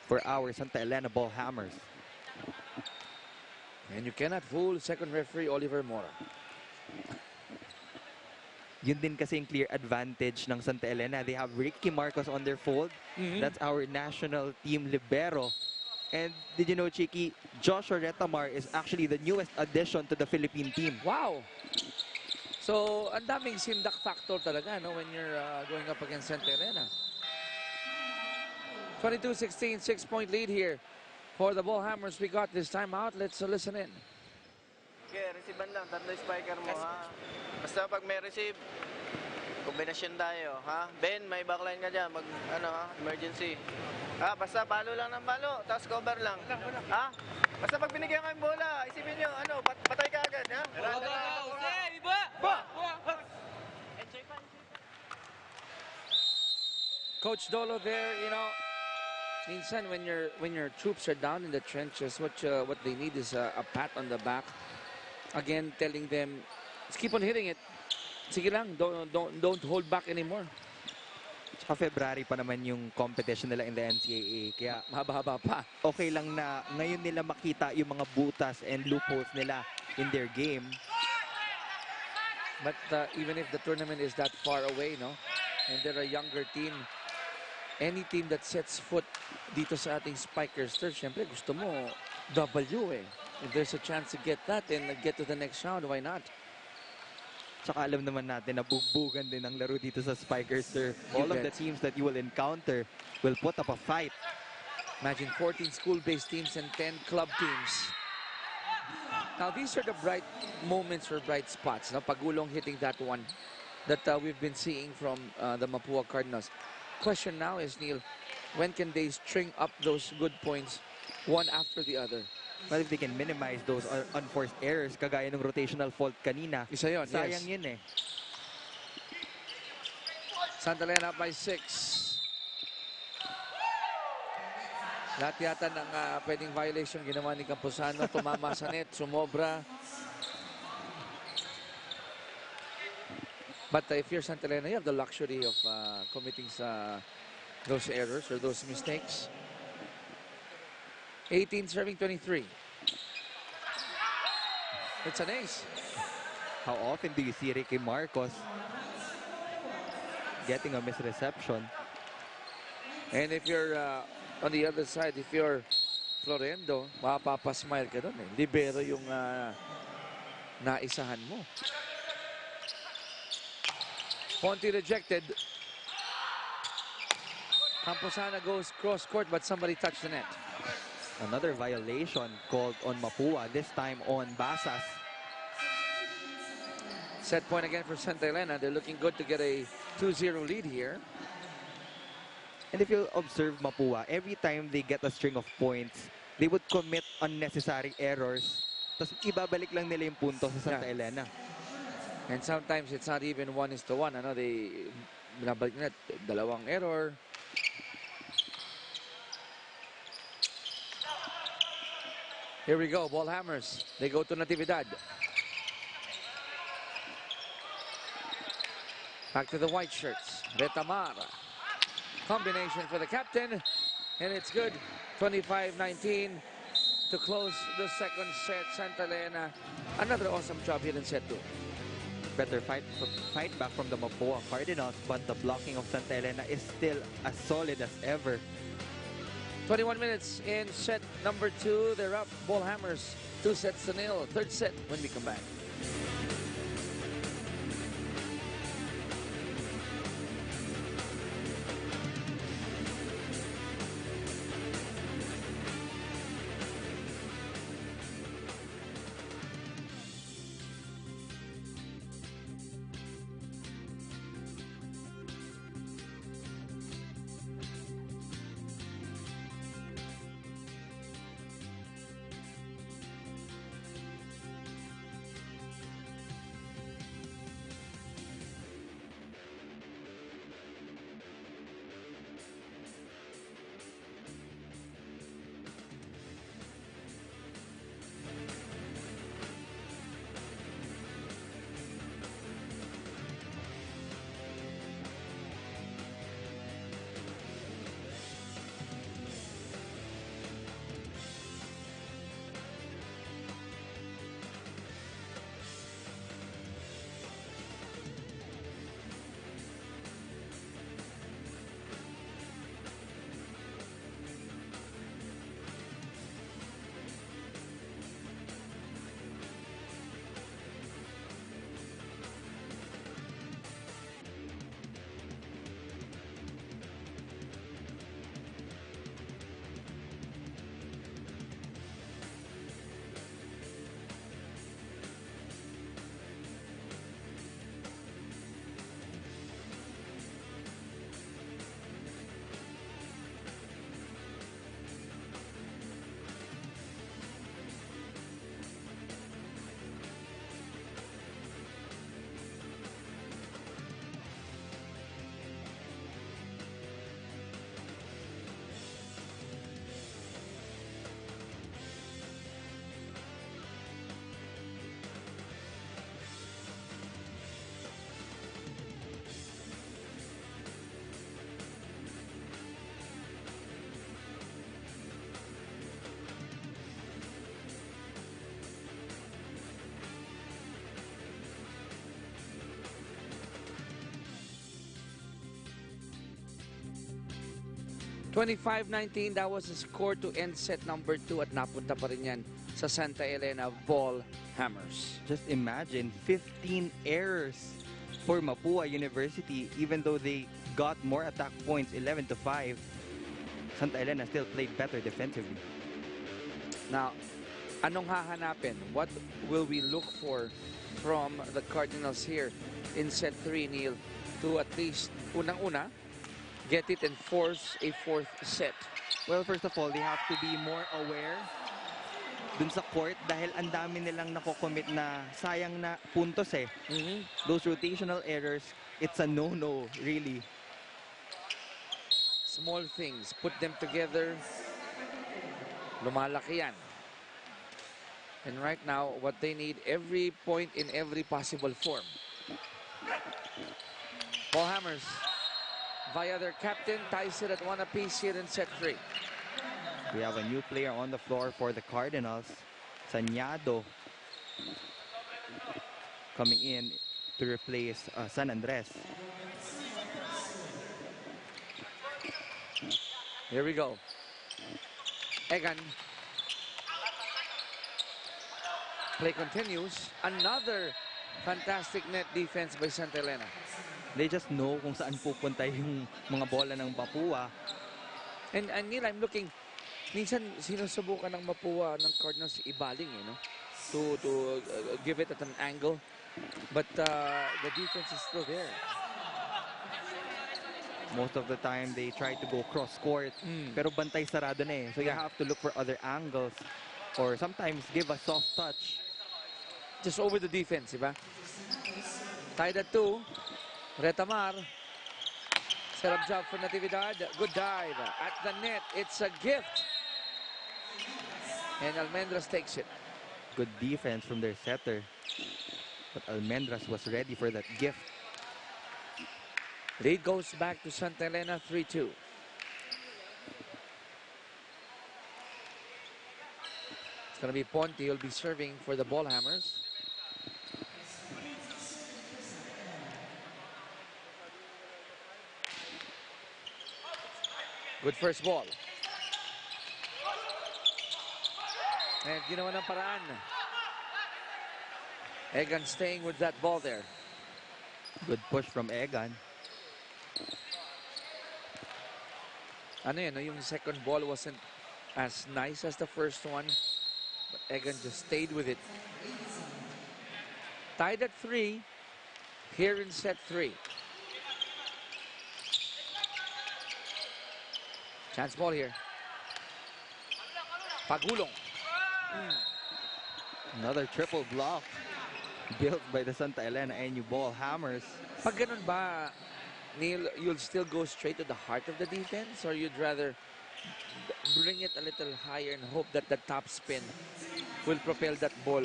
for our Santa Elena Ball Hammers. And you cannot fool second referee Oliver Mora. Yun din kasi yung clear advantage ng Santa Elena. They have Ricky Marcos on their fold. That's our national team libero. And did you know, Chiki, Joshua Retamar is actually the newest addition to the Philippine team. Wow! So, ang daming sindak factor talaga when you're going up against Santa Elena. 22-16, 6-point lead here for the Ball Hammers. We got this time out. Let's listen in. Okay, receivean lang. Tatlo spiker mo, ha? Basta pag may receive, kombinasyon tayo, ha? Ben, may backline ka dyan. Emergency. Basta balo lang ng balo, tapos cover lang. Ha? Basta pag binigyan ka yung bola, isipin nyo, patay ka agad, ha? Coach Dolo there, minsan when your troops are down in the trenches, what they need is a pat on the back. Again, telling them, let's keep on hitting it. Sige lang, don't hold back anymore. Tsaka February pa naman yung competition nila in the NCAA. Kaya Mahaba-haba pa. okay lang na ngayon nila makita yung mga butas and loopholes nila in their game. But even if the tournament is that far away, no? And they're a younger team, any team that sets foot dito sa ating Spikers Turf, syempre gusto mo W eh. If there's a chance to get that and get to the next round, why not? Tsaka alam naman natin na bugbugan din ang laro dito sa Spikers Turf. You All of the bet. teams that you will encounter will put up a fight. Imagine 14 school-based teams and 10 club teams. Now, these are the bright moments or bright spots. No? Pagulong hitting that one that we've been seeing from the Mapua Cardinals. Question now is, Neil, when can they string up those good points one after the other? But if they can minimize those unforced errors, kagaya ng rotational fault kanina, Isa yun, sayang yes. yun eh. Santa Elena up by 6. Lahat yata ng pwedeng violation ginawa ni Camposano. Tumama sa net, sumobra. But if you're Santa Elena, you have the luxury of committing those errors or those mistakes. 18 serving 23. It's an ace. How often do you see Ricky Marcos getting a misreception? And if you're on the other side, if you're Florendo, mapapasmile ka doon eh. Libero yung naisahan mo. Ponte rejected. Camposana goes cross court but somebody touched the net. Another violation called on Mapua, this time on Basas. Set point again for Santa Elena. They're looking good to get a 2-0 lead here. And if you observe Mapua, every time they get a string of points, they would commit unnecessary errors. Tapos ibabalik lang nila yung punto sa Santa Yeah. Elena. And sometimes it's not even 1-1. Ano, they binabalik nila dalawang error. Here we go, ball hammers. They go to Natividad. Back to the white shirts. Retamar. Combination for the captain. And it's good. 25-19 to close the second set. Santa Elena, another awesome job here in set 2. Better fight back from the Mapua Cardinals, but the blocking of Santa Elena is still as solid as ever. 21 minutes in set number 2. They're up. Ball hammers. 2-0. Third set when we come back. 25-19, that was the score to end set number 2 at napunta pa rin yan sa Santa Elena Ball Hammers. Just imagine 15 errors for Mapua University, even though they got more attack points, 11-5. Santa Elena still played better defensively. Now, anong hahanapin? What will we look for from the Cardinals here in set 3, Neil, to at least unang-una get it and force a 4th set? Well, first of all, they have to be more aware dun sa court dahil ang dami nilang nakocommit na sayang na puntos eh. Those rotational errors, it's a no-no, really. Small things, put them together, lumalaki yan. And right now, what they need, every point in every possible form. Ball Hammers, via their captain, ties it at 1 apiece here in set 3. We have a new player on the floor for the Cardinals, Sañado, coming in to replace San Andres. Here we go. Egan. Play continues. Another fantastic net defense by Santa Elena. They just know kung saan pupunta yung mga bola ng Mapua. And Neil, I'm looking, minsan sinusubukan ng Mapua ng Cardinals ibaling, you know, to give it at an angle. But the defense is still there. Most of the time, they try to go cross-court, pero bantay sarado na eh. So you have to look for other angles or sometimes give a soft touch. Just over the defense, diba? Tied at 2. Retamar. Set up job for Natividad. Good dive at the net. It's a gift. And Almendras takes it. Good defense from their setter. But Almendras was ready for that gift. Lead goes back to Santa Elena, 3-2. It's going to be Ponte. He'll be serving for the Ball Hammers. Good first ball. And ginawa ng paraan. Egan staying with that ball there. Good push from Egan. Ano yan, no? Yung second ball wasn't as nice as the first one. But Egan just stayed with it. Tied at 3 here in set 3. Chance ball here. Pagulong. Another triple block built by the Santa Elena NU Ball Hammers. Pag ganun ba, Neil, you'll still go straight to the heart of the defense, or you'd rather bring it a little higher and hope that the top spin will propel that ball?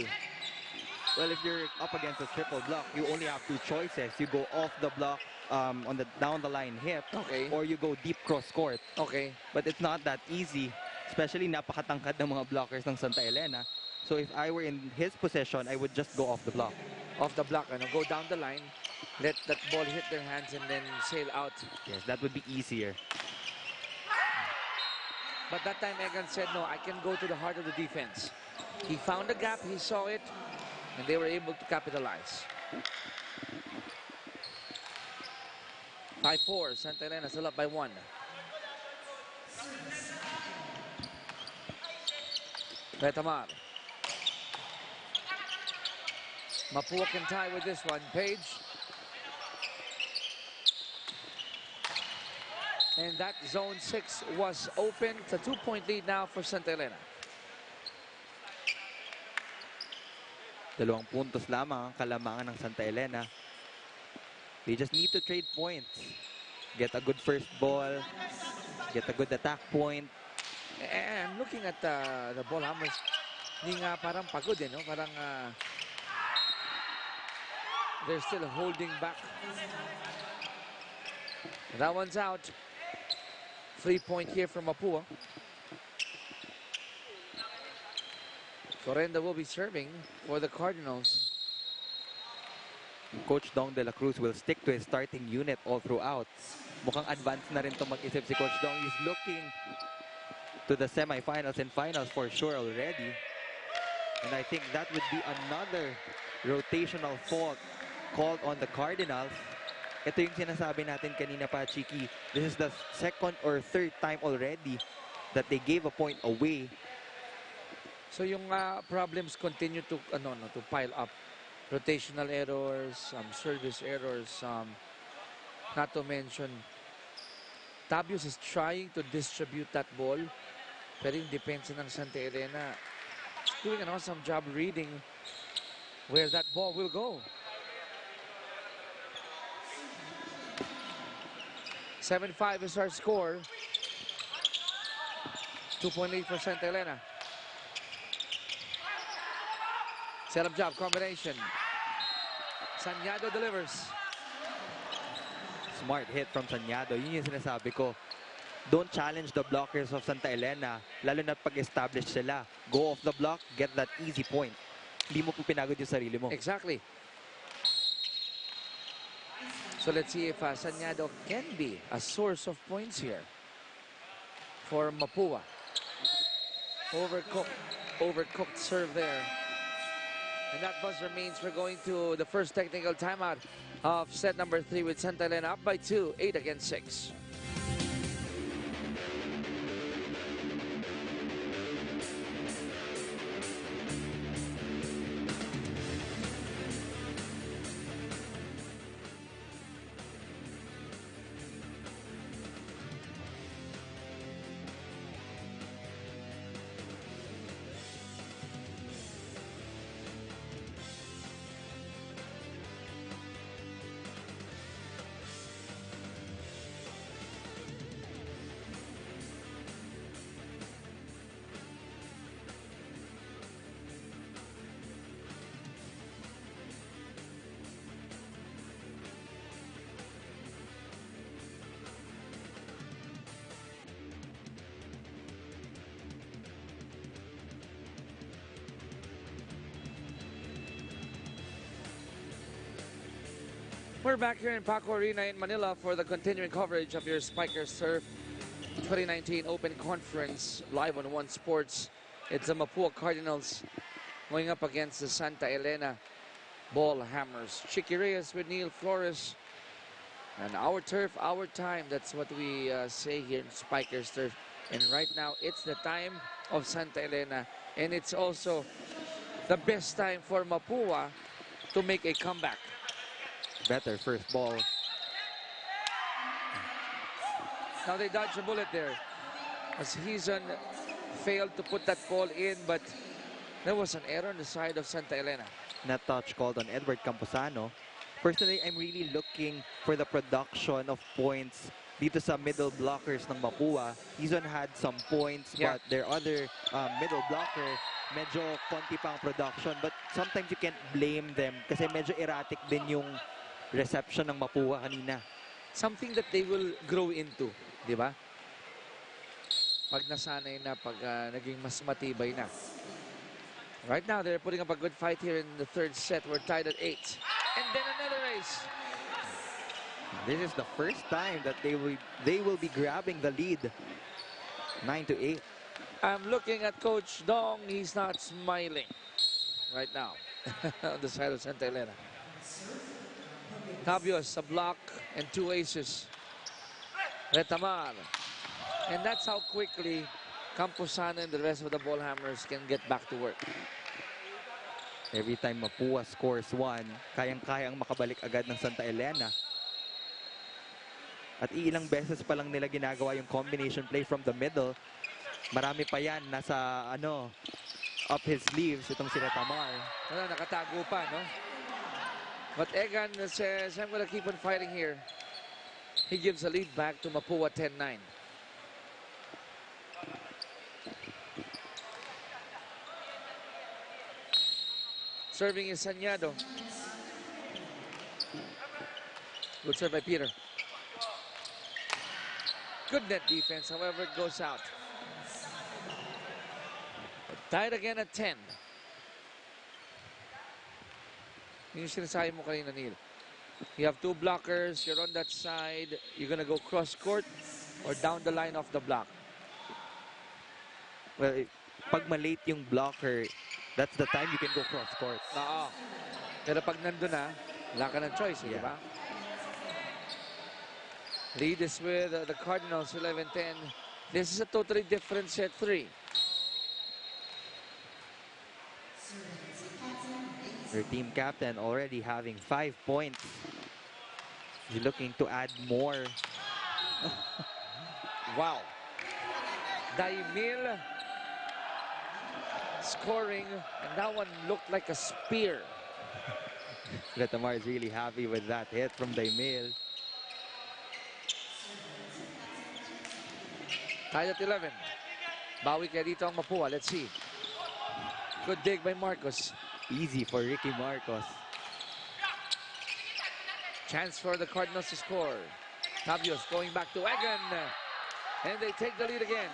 Well, if you're up against a triple block, you only have 2 choices. You go off the block on the down the line hip, Okay. or you go deep cross court. Okay. But it's not that easy, especially napakatangkad ng mga blockers ng Santa Elena. So if I were in his position, I would just go off the block. Off the block, ano, go down the line, let that ball hit their hands and then sail out. Yes, that would be easier. But that time Egan said, no, I can go to the heart of the defense. He found a gap, he saw it, and they were able to capitalize. 5-4, Santa Elena still up by 1. Retamar. Mapua can tie with this one. Page. And that zone 6 was open. It's a 2-point lead now for Santa Elena. 2 puntos lamang ang kalamangan ng Santa Elena. They just need to trade points. Get a good first ball. Get a good attack point. And looking at the Ball Hammers, hindi nga parang pagod eh, no? Parang they're still holding back. That one's out. 3-point here from Mapua. Correnda will be serving for the Cardinals. Coach Dong de la Cruz will stick to his starting unit all throughout. mukhang advanced na rin to mag-isip si Coach Dong. He's looking to the semifinals and finals for sure already. And I think that would be another rotational fault called on the Cardinals. Ito yung sinasabi natin kanina pa, Chiki. This is the second or third time already that they gave a point away. So yung problems continue to to pile up. Rotational errors, service errors, not to mention Tabios is trying to distribute that ball. Pero yung depensa ng Santa Elena is doing an awesome job reading where that ball will go. 7-5 is our score. 2.8 for Santa Elena. Set up job combination. Sanyado delivers. Smart hit from Sanyado. Yun yung sinasabi ko. Don't challenge the blockers of Santa Elena. Lalo na pag-establish sila. Go off the block, get that easy point. Hindi mo po pinagod yung sarili mo. Exactly. So let's see if Sanyado can be a source of points here for Mapua. Overcooked serve there. And that buzzer means we're going to the first technical timeout of set number 3 with Santa Elena up by 2, 8 against 6. We're back here in Paco Arena in Manila for the continuing coverage of your Spikers Surf 2019 Open Conference live on One Sports. It's the Mapua Cardinals going up against the Santa Elena Ball Hammers. Chicky Reyes with Neil Flores. And our turf, our time. That's what we say here in Spikers Turf. And right now, it's the time of Santa Elena. And it's also the best time for Mapua to make a comeback. Better first ball. Now they dodge a bullet there. As Hizon failed to put that ball in, but there was an error on the side of Santa Elena. Net touch called on Edward Camposano. Personally, I'm really looking for the production of points dito sa middle blockers ng Mapua. Hizon had some points, Yeah. but their other middle blocker, medyo konti pang production. But sometimes you can't blame them kasi medyo erratic din yung reception ng Mapua kanina. Something that they will grow into, di ba? Pag nasanay na, pag naging mas matibay na. Right now, they're putting up a good fight here in the third set. We're tied at 8. And then another race. This is the first time that they will be grabbing the lead. 9-8. I'm looking at Coach Dong. He's not smiling right now on the side of Santa Elena. Tabios, a block, and 2 aces. Retamar. And that's how quickly Camposano and the rest of the ball hammers can get back to work. Every time Mapua scores 1, kayang-kayang makabalik agad ng Santa Elena. At ilang beses pa lang nila ginagawa yung combination play from the middle. Marami pa yan, nasa up his sleeves, itong si Retamar. Wala, nakatago pa, no? But Egan says, I'm going to keep on fighting here. He gives a lead back to Mapua 10-9. Serving is Sanyado. Good serve by Peter. Good net defense, however, it goes out. But tied again at 10. Yung sinasabi mo kanina, Neil. You have two blockers. You're on that side. You're going to go cross court or down the line of the block. Well, pag malate yung blocker, that's the time you can go cross court. Oo. Pero pag nandun na, wala ka ng choice, di Yeah. ba? Lead is with the Cardinals, 11-10. This is a totally different set 3. Your team captain already having 5 points. He's looking to add more. Wow. Daimil scoring, and that one looked like a spear. Retamar is really happy with that hit from Daimil. Tied at 11. Bawi kaya dito ang Mapua. Let's see. Good dig by Marcos. Easy for Ricky Marcos. Chance for the Cardinals to score. Tabios going back to Egan. And they take the lead again.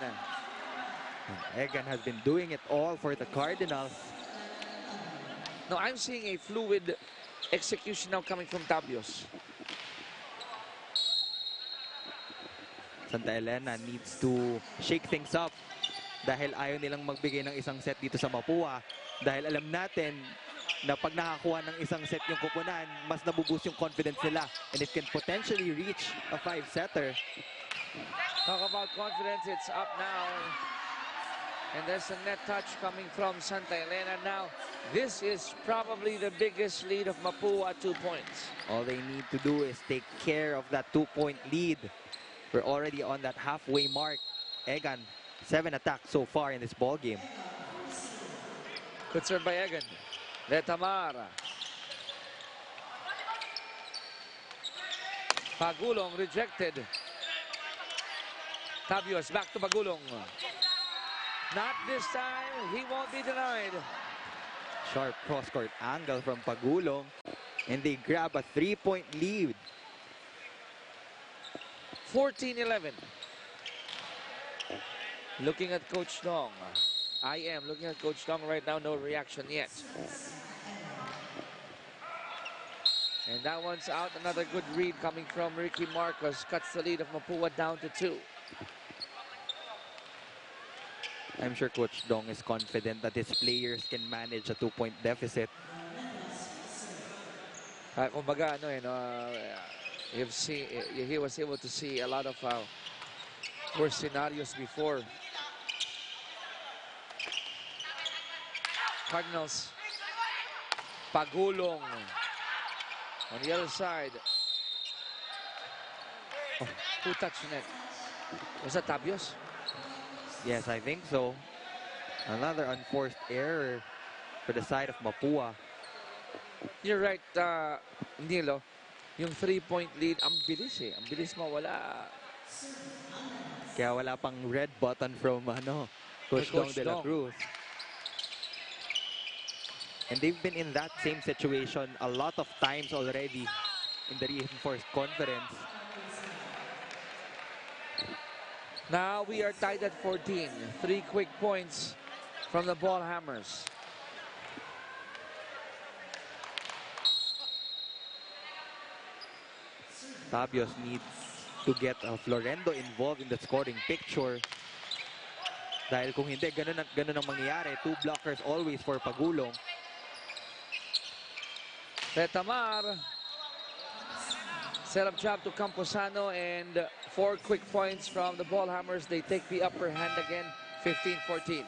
Egan has been doing it all for the Cardinals. No, I'm seeing a fluid execution now coming from Tabios. Santa Elena needs to shake things up dahil ayaw nilang magbigay ng isang set dito sa Mapua. Dahil alam natin na pag nakakuha ng isang set yung kupunan, mas nabuboost yung confidence nila. And it can potentially reach a 5-setter. Talk about confidence, it's up now. And there's a net touch coming from Santa Elena now. This is probably the biggest lead of Mapua at 2 points. All they need to do is take care of that 2-point lead. We're already on that halfway mark. Egan, 7 attacks so far in this ball game. Good serve by Egan. Letamar. Pagulong rejected. Tabios back to Pagulong. Not this time. He won't be denied. Sharp cross-court angle from Pagulong. And they grab a 3-point lead. 14-11. Looking at Coach Dong. I am looking at Coach Dong right now. No reaction yet. And that one's out. Another good read coming from Ricky Marcos. Cuts the lead of Mapua down to 2. I'm sure Coach Dong is confident that his players can manage a 2-point deficit. Kumbaga, he was able to see a lot of worse scenarios before. Cardinals. Pagulong. On the other side. Oh, who touched the net? Was that Tabios? Yes, I think so. Another unforced error for the side of Mapua. You're right, Nilo. Yung 3-point lead, ang bilis eh. Ang bilis mawala. Kaya wala pang red button from Coach Dong de la Cruz. And they've been in that same situation a lot of times already in the reinforced conference. Now we are tied at 14. 3 quick points from the Ball Hammers. Tabios needs to get Florendo involved in the scoring picture. Dahil kung hindi, ganun ang mangyayari. 2 blockers always for Pagulong. Retamar. Set up job to Camposano and 4 quick points from the Ball Hammers. They take the upper hand again, 15-14.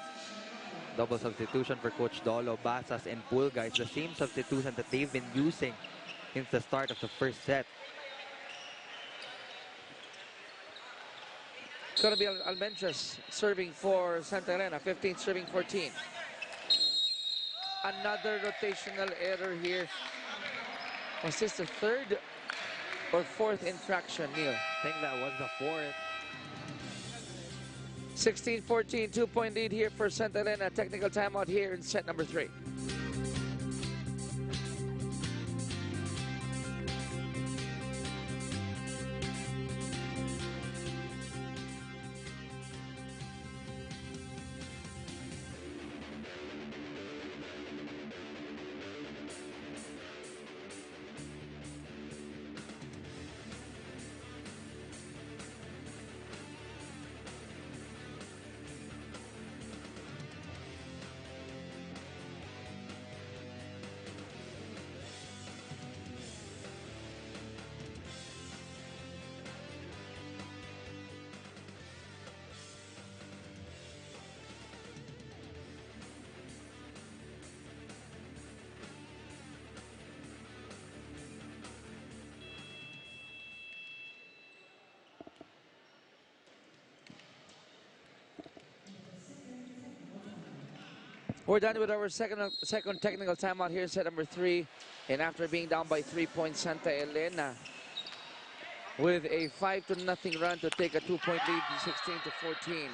Double substitution for Coach Dolo, Basas, and Pulga. It's the same substitution that they've been using since the start of the first set. It's going to be Almentres serving for Santa Elena, 15 serving 14. Another rotational error here. Was this the 3rd or 4th infraction, Neil? I think that was the 4th. 16-14, 2-point lead here for Santa Elena. Technical timeout here in set number 3. We're done with our second technical timeout here, set number 3. And after being down by 3 points, Santa Elena with a 5-0 run to take a 2-point lead, 16-14.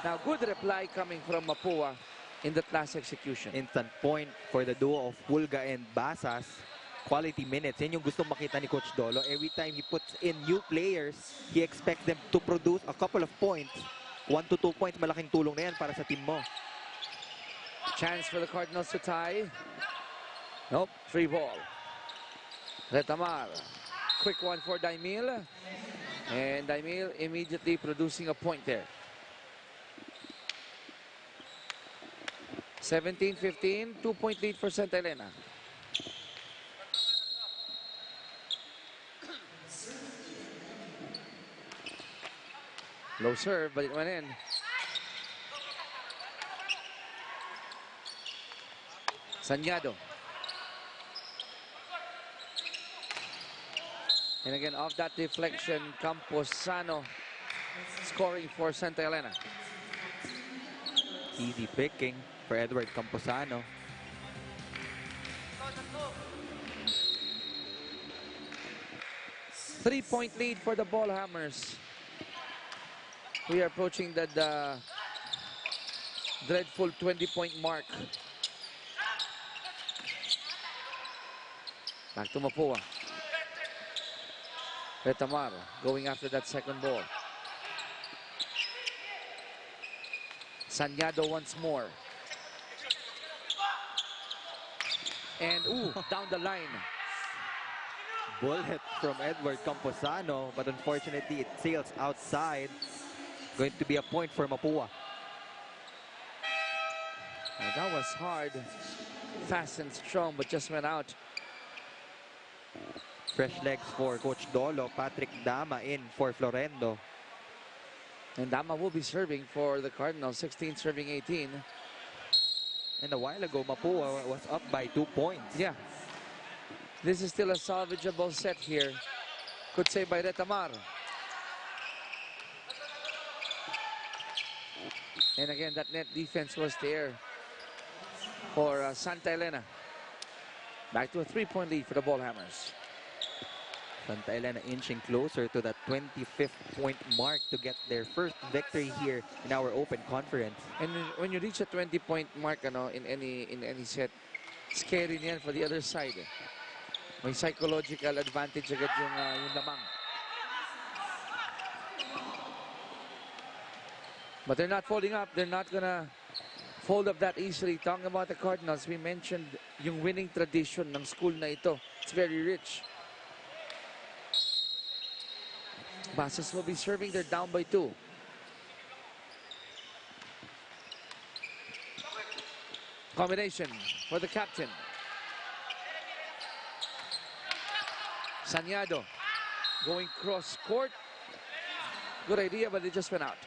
Now, good reply coming from Mapua in that last execution. Instant point for the duo of Pulga and Basas. Quality minutes. Yan yung gusto makita ni Coach Dolo. Every time he puts in new players, he expects them to produce a couple of points. 1 to 2 points, malaking tulong na yan para sa team mo. Chance for the Cardinals to tie. Nope, free ball. Retamar. Quick one for Daimil. And Daimil immediately producing a point there. 17-15, 2-point lead for Santa Elena. Low serve, but it went in. Sanyado. And again, off that deflection, Camposano scoring for Santa Elena. Easy picking for Edward Camposano. Three-point lead for the Ball Hammers. We are approaching the dreadful 20-point mark. Back to Mapua. Retamar going after that second ball. Sanyado once more. And down the line. Bullet from Edward Camposano, but unfortunately it sails outside. Going to be a point for Mapua. Well, that was hard, fast and strong, but just went out. Fresh legs for Coach Dolo. Patrick Dama in for Florendo. And Dama will be serving for the Cardinals, 16 serving 18. And a while ago, Mapua was up by 2 points. Yeah. This is still a salvageable set here. Could say by Retamar. And again, that net defense was there for Santa Elena. Back to a 3-point lead for the Ball Hammers. Santa Elena inching closer to that 25th point mark to get their first victory here in our open conference. And when you reach a 20-point mark in any set, scary niyan for the other side. May psychological advantage agad yung lamang. But they're not folding up. They're not gonna fold up that easily. Talking about the Cardinals, we mentioned yung winning tradition ng school na ito. It's very rich. Basas will be serving. They're down by 2. Combination for the captain. Sanyado going cross court. Good idea, but it just went out.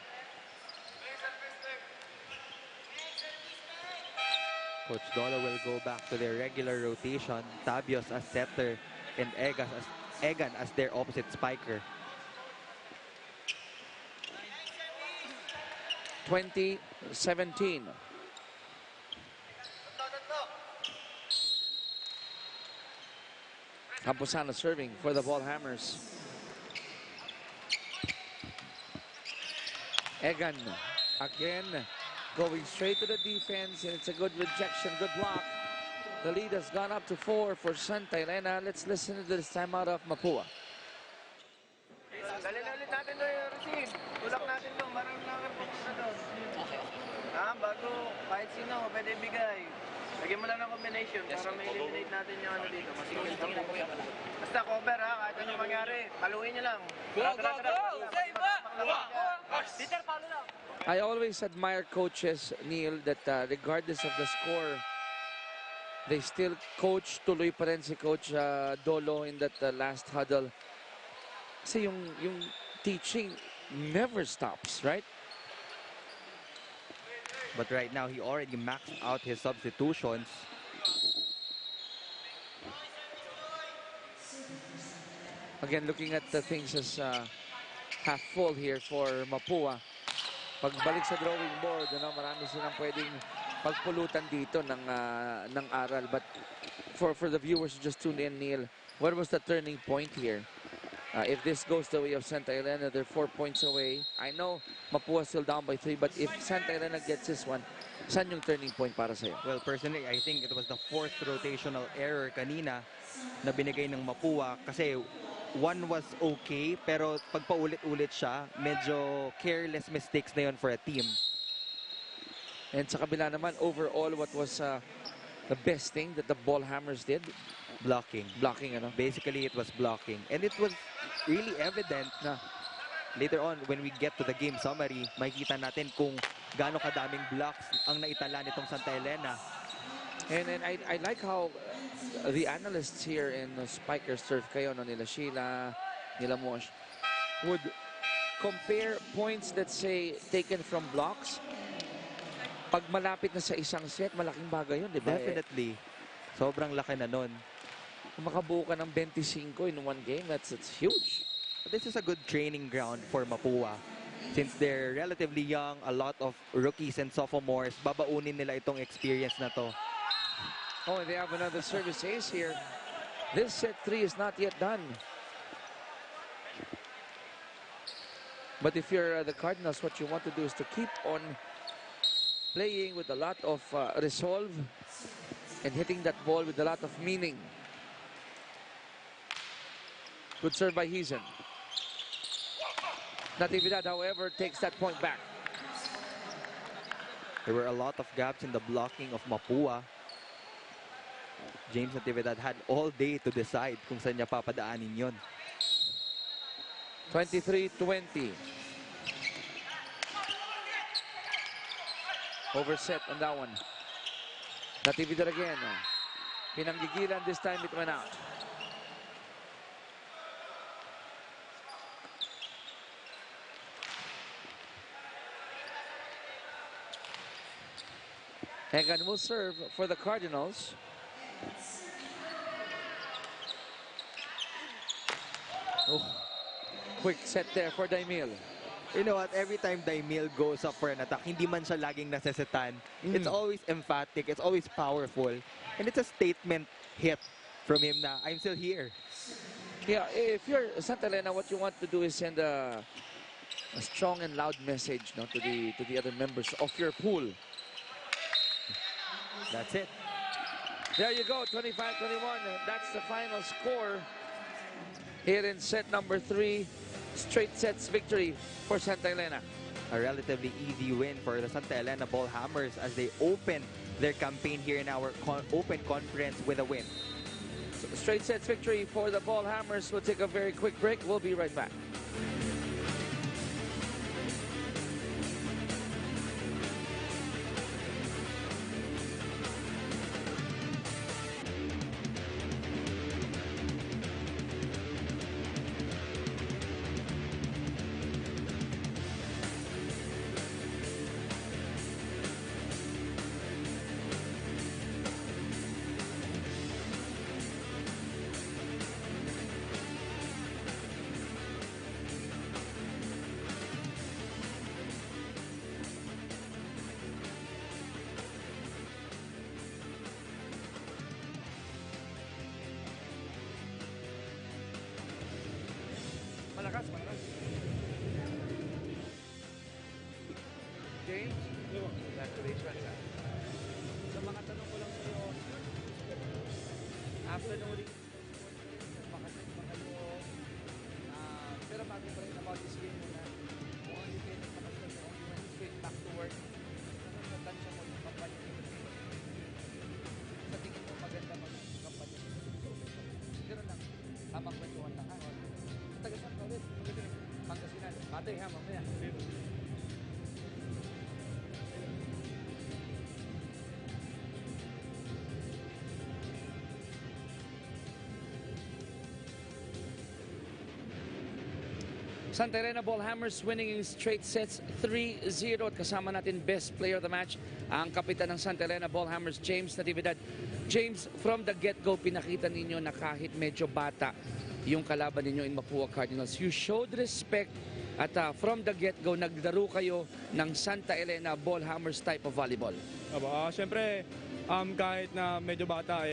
Coach Dolo will go back to their regular rotation. Tabios as setter and Egan as their opposite spiker. 20-17. Camposano serving for the Ball Hammers. Egan again going straight to the defense, and it's a good rejection, good block. The lead has gone up to 4 for Santa Elena. Let's listen to this timeout of Mapua. Dali na ulit natin doon yung receive. Tulak natin doon. Marang naman pumunta doon. Bago kahit sino pwede bigay. Lagyan mo lang ng combination para may eliminate natin yung ano dito. Masigil lang po. Basta cover kahit ano mangyari. Paluin nyo lang. Go! Save ba? Peter, palo lang. I always admire coaches, Neil, that regardless of the score, they still coach. Tuloy pa rin si Coach Dolo in that last huddle. Kasi yung teaching never stops, right? But right now, he already maxed out his substitutions. Again, looking at the things as half full here for Mapua. Pagbalik sa drawing board, marami silang pwedeng pagpulutan dito ng aral. But for the viewers who just tuned in, Neil, what was the turning point here? If this goes the way of Santa Elena, they're 4 points away. I know Mapua still down by 3, but if Santa Elena gets this one, saan yung turning point para sa'yo? Well, personally, I think it was the fourth rotational error kanina na binigay ng Mapua kasi one was okay, pero pag paulit-ulit siya, medyo careless mistakes na yon for a team. And sa kabila naman, overall, what was the best thing that the ball hammers did? Blocking. Blocking, ano? Basically, it was blocking. And it was really evident na later on, when we get to the game summary, makikita natin kung gaano kadaming blocks ang naitala nitong Santa Elena. And I like how the analysts here in Spikers Turf kayo, no, nila Sheila, nila Mosh, would compare points, let's say, taken from blocks. Pag malapit na sa isang set, malaking bagay yun, di ba? Definitely. Sobrang laki na nun. Kung makabuo ka ng 25 in one game, that's huge. But this is a good training ground for Mapua. Since they're relatively young, a lot of rookies and sophomores, babaunin nila itong experience na to. Oh, and they have another service ace here. This set 3 is not yet done. But if you're the Cardinals, what you want to do is to keep on playing with a lot of resolve and hitting that ball with a lot of meaning. Good serve by Hizan. Natividad, however, takes that point back. There were a lot of gaps in the blocking of Mapua. James Natividad had all day to decide kung saan niya papadaanin yon. 23-20. Overset on that one. Natividad again. Pinanggigilan, this time it went out. Egan will serve for the Cardinals. Oh, quick set there for Daimil. You know what? Every time Daimil goes up for an attack, hindi man siya laging nasesetan. It's always emphatic. It's always powerful. And it's a statement hit from him na, I'm still here. Yeah, if you're Santa Elena, what you want to do is send a strong and loud message, no, to the other members of your pool. That's it. There you go, 25-21. That's the final score here in set number 3. Straight sets victory for Santa Elena. A relatively easy win for the Santa Elena Ball Hammers as they open their campaign here in our open conference with a win. So, straight sets victory for the Ball Hammers. We'll take a very quick break. We'll be right back. Malakas. James, congratulations. Sa mga tanong ko lang sa iyo, after nung ulit, makasin pa kayo, pero bago pa rin about this game muna, kung ano yung makasin mo, you went straight back to work, ano sa tansya mo yung kampanya nyo? Sa tingin mo maganda mag-kampanya nyo? Siguro lang, tamang kwentuhan lang ha. Tagasan ka ulit, Pangasinan, patay ha, mamaya. Santa Elena Ball Hammers winning in straight sets 3-0 at kasama natin best player of the match ang kapitan ng Santa Elena Ball Hammers, James Natividad. James, from the get-go pinakita ninyo na kahit medyo bata yung kalaban ninyo in Mapua Cardinals, you showed respect At from the get-go, naglaro kayo ng Santa Elena ball hammers type of volleyball. Siyempre, kahit na medyo bata,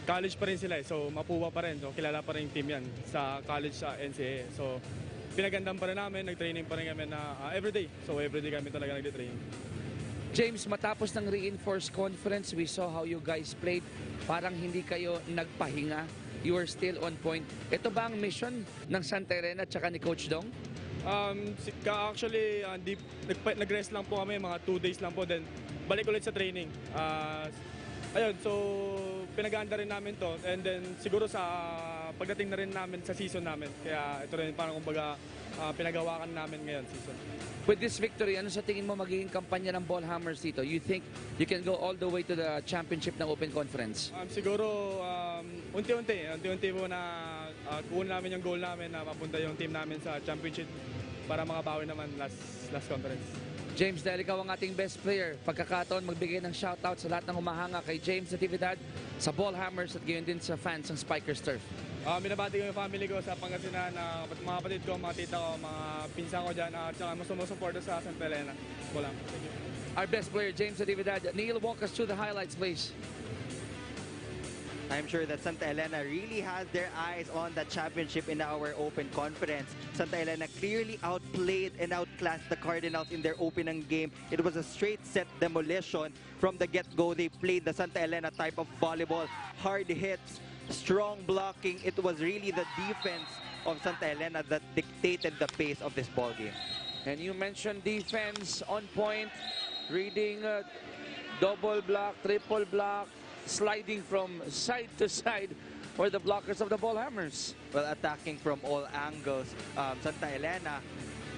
college pa rin sila. So, Mapua pa rin. So, kilala pa rin yung team yan sa college sa NCAA. So, pinagandang pa rin namin, nag-training pa rin kami na everyday. So, everyday kami talaga nag-training. James, matapos ng reinforced conference, we saw how you guys played. Parang hindi kayo nagpahinga. You were still on point. Ito ba ang mission ng Santa Elena at saka ni Coach Dong? Actually, nag-rest lang po kami, mga 2 days lang po. Then, balik ulit sa training. Ayun, so pinag-aanda rin namin to. And then, siguro sa pagdating na rin namin sa season namin. Kaya ito rin parang kumbaga pinagawakan namin ngayon season. With this victory, ano sa tingin mo magiging kampanya ng ball hammers dito? You think you can go all the way to the championship ng Open Conference? Siguro, unti-unti po na kunin namin yung goal namin na mapunta yung team namin sa championship para makabawi naman last conference. James, dahil ikaw ang ating best player, pagkakataon magbigay ng shoutout sa lahat ng humahanga kay James Natividad, sa ball hammers at gayon din sa fans ng Spikers Turf. Binabati ko yung family ko sa Pangasinan, mga kapatid ko, mga tita ko, mga pinsan ko dyan, at saka sumusuporta sa Santa Elena. Wala. Thank you. Our best player, James Natividad. Neil, walk us through the highlights, please. I'm sure that Santa Elena really has their eyes on the championship in our open conference. Santa Elena clearly outplayed and outclassed the Cardinals in their opening game. It was a straight set demolition from the get-go. They played the Santa Elena type of volleyball, hard hits, strong blocking. It was really the defense of Santa Elena that dictated the pace of this ball game. And you mentioned defense on point, reading double block, triple block, sliding from side to side were the blockers of the ball hammers. Well, attacking from all angles, Santa Elena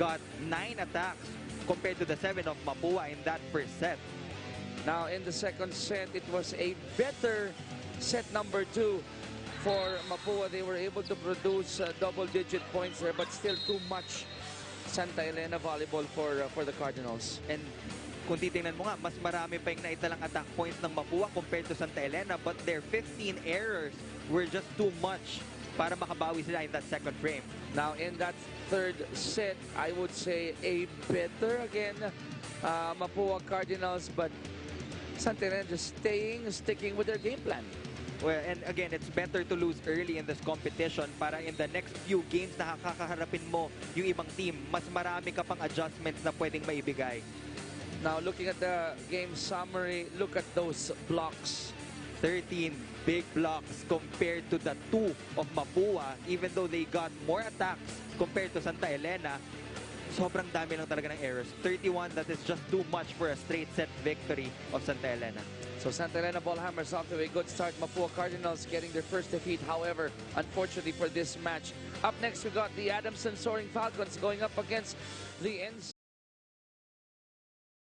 got 9 attacks compared to the 7 of Mapua in that first set. Now in the second set, it was a better set number 2 for Mapua. They were able to produce double-digit points there, but still too much Santa Elena volleyball for the Cardinals. And kung titingnan mo nga, mas marami pa yung naitalang attack points ng Mapua compared to Santa Elena, but their 15 errors were just too much para makabawi sila in that second frame. Now in that third set, I would say a better again Mapua Cardinals, but Santa Elena just sticking with their game plan. Well, and again, it's better to lose early in this competition para in the next few games na kakaharapin mo yung ibang team, mas marami ka pang adjustments na pwedeng maibigay. Now, looking at the game summary, look at those blocks. 13 big blocks compared to the 2 of Mapua. Even though they got more attacks compared to Santa Elena, sobrang dami lang talaga ng errors. 31, that is just too much for a straight set victory of Santa Elena. So Santa Elena ball hammers off to a good start. Mapua Cardinals getting their first defeat. However, unfortunately for this match. Up next, we got the Adamson Soaring Falcons going up against the NC.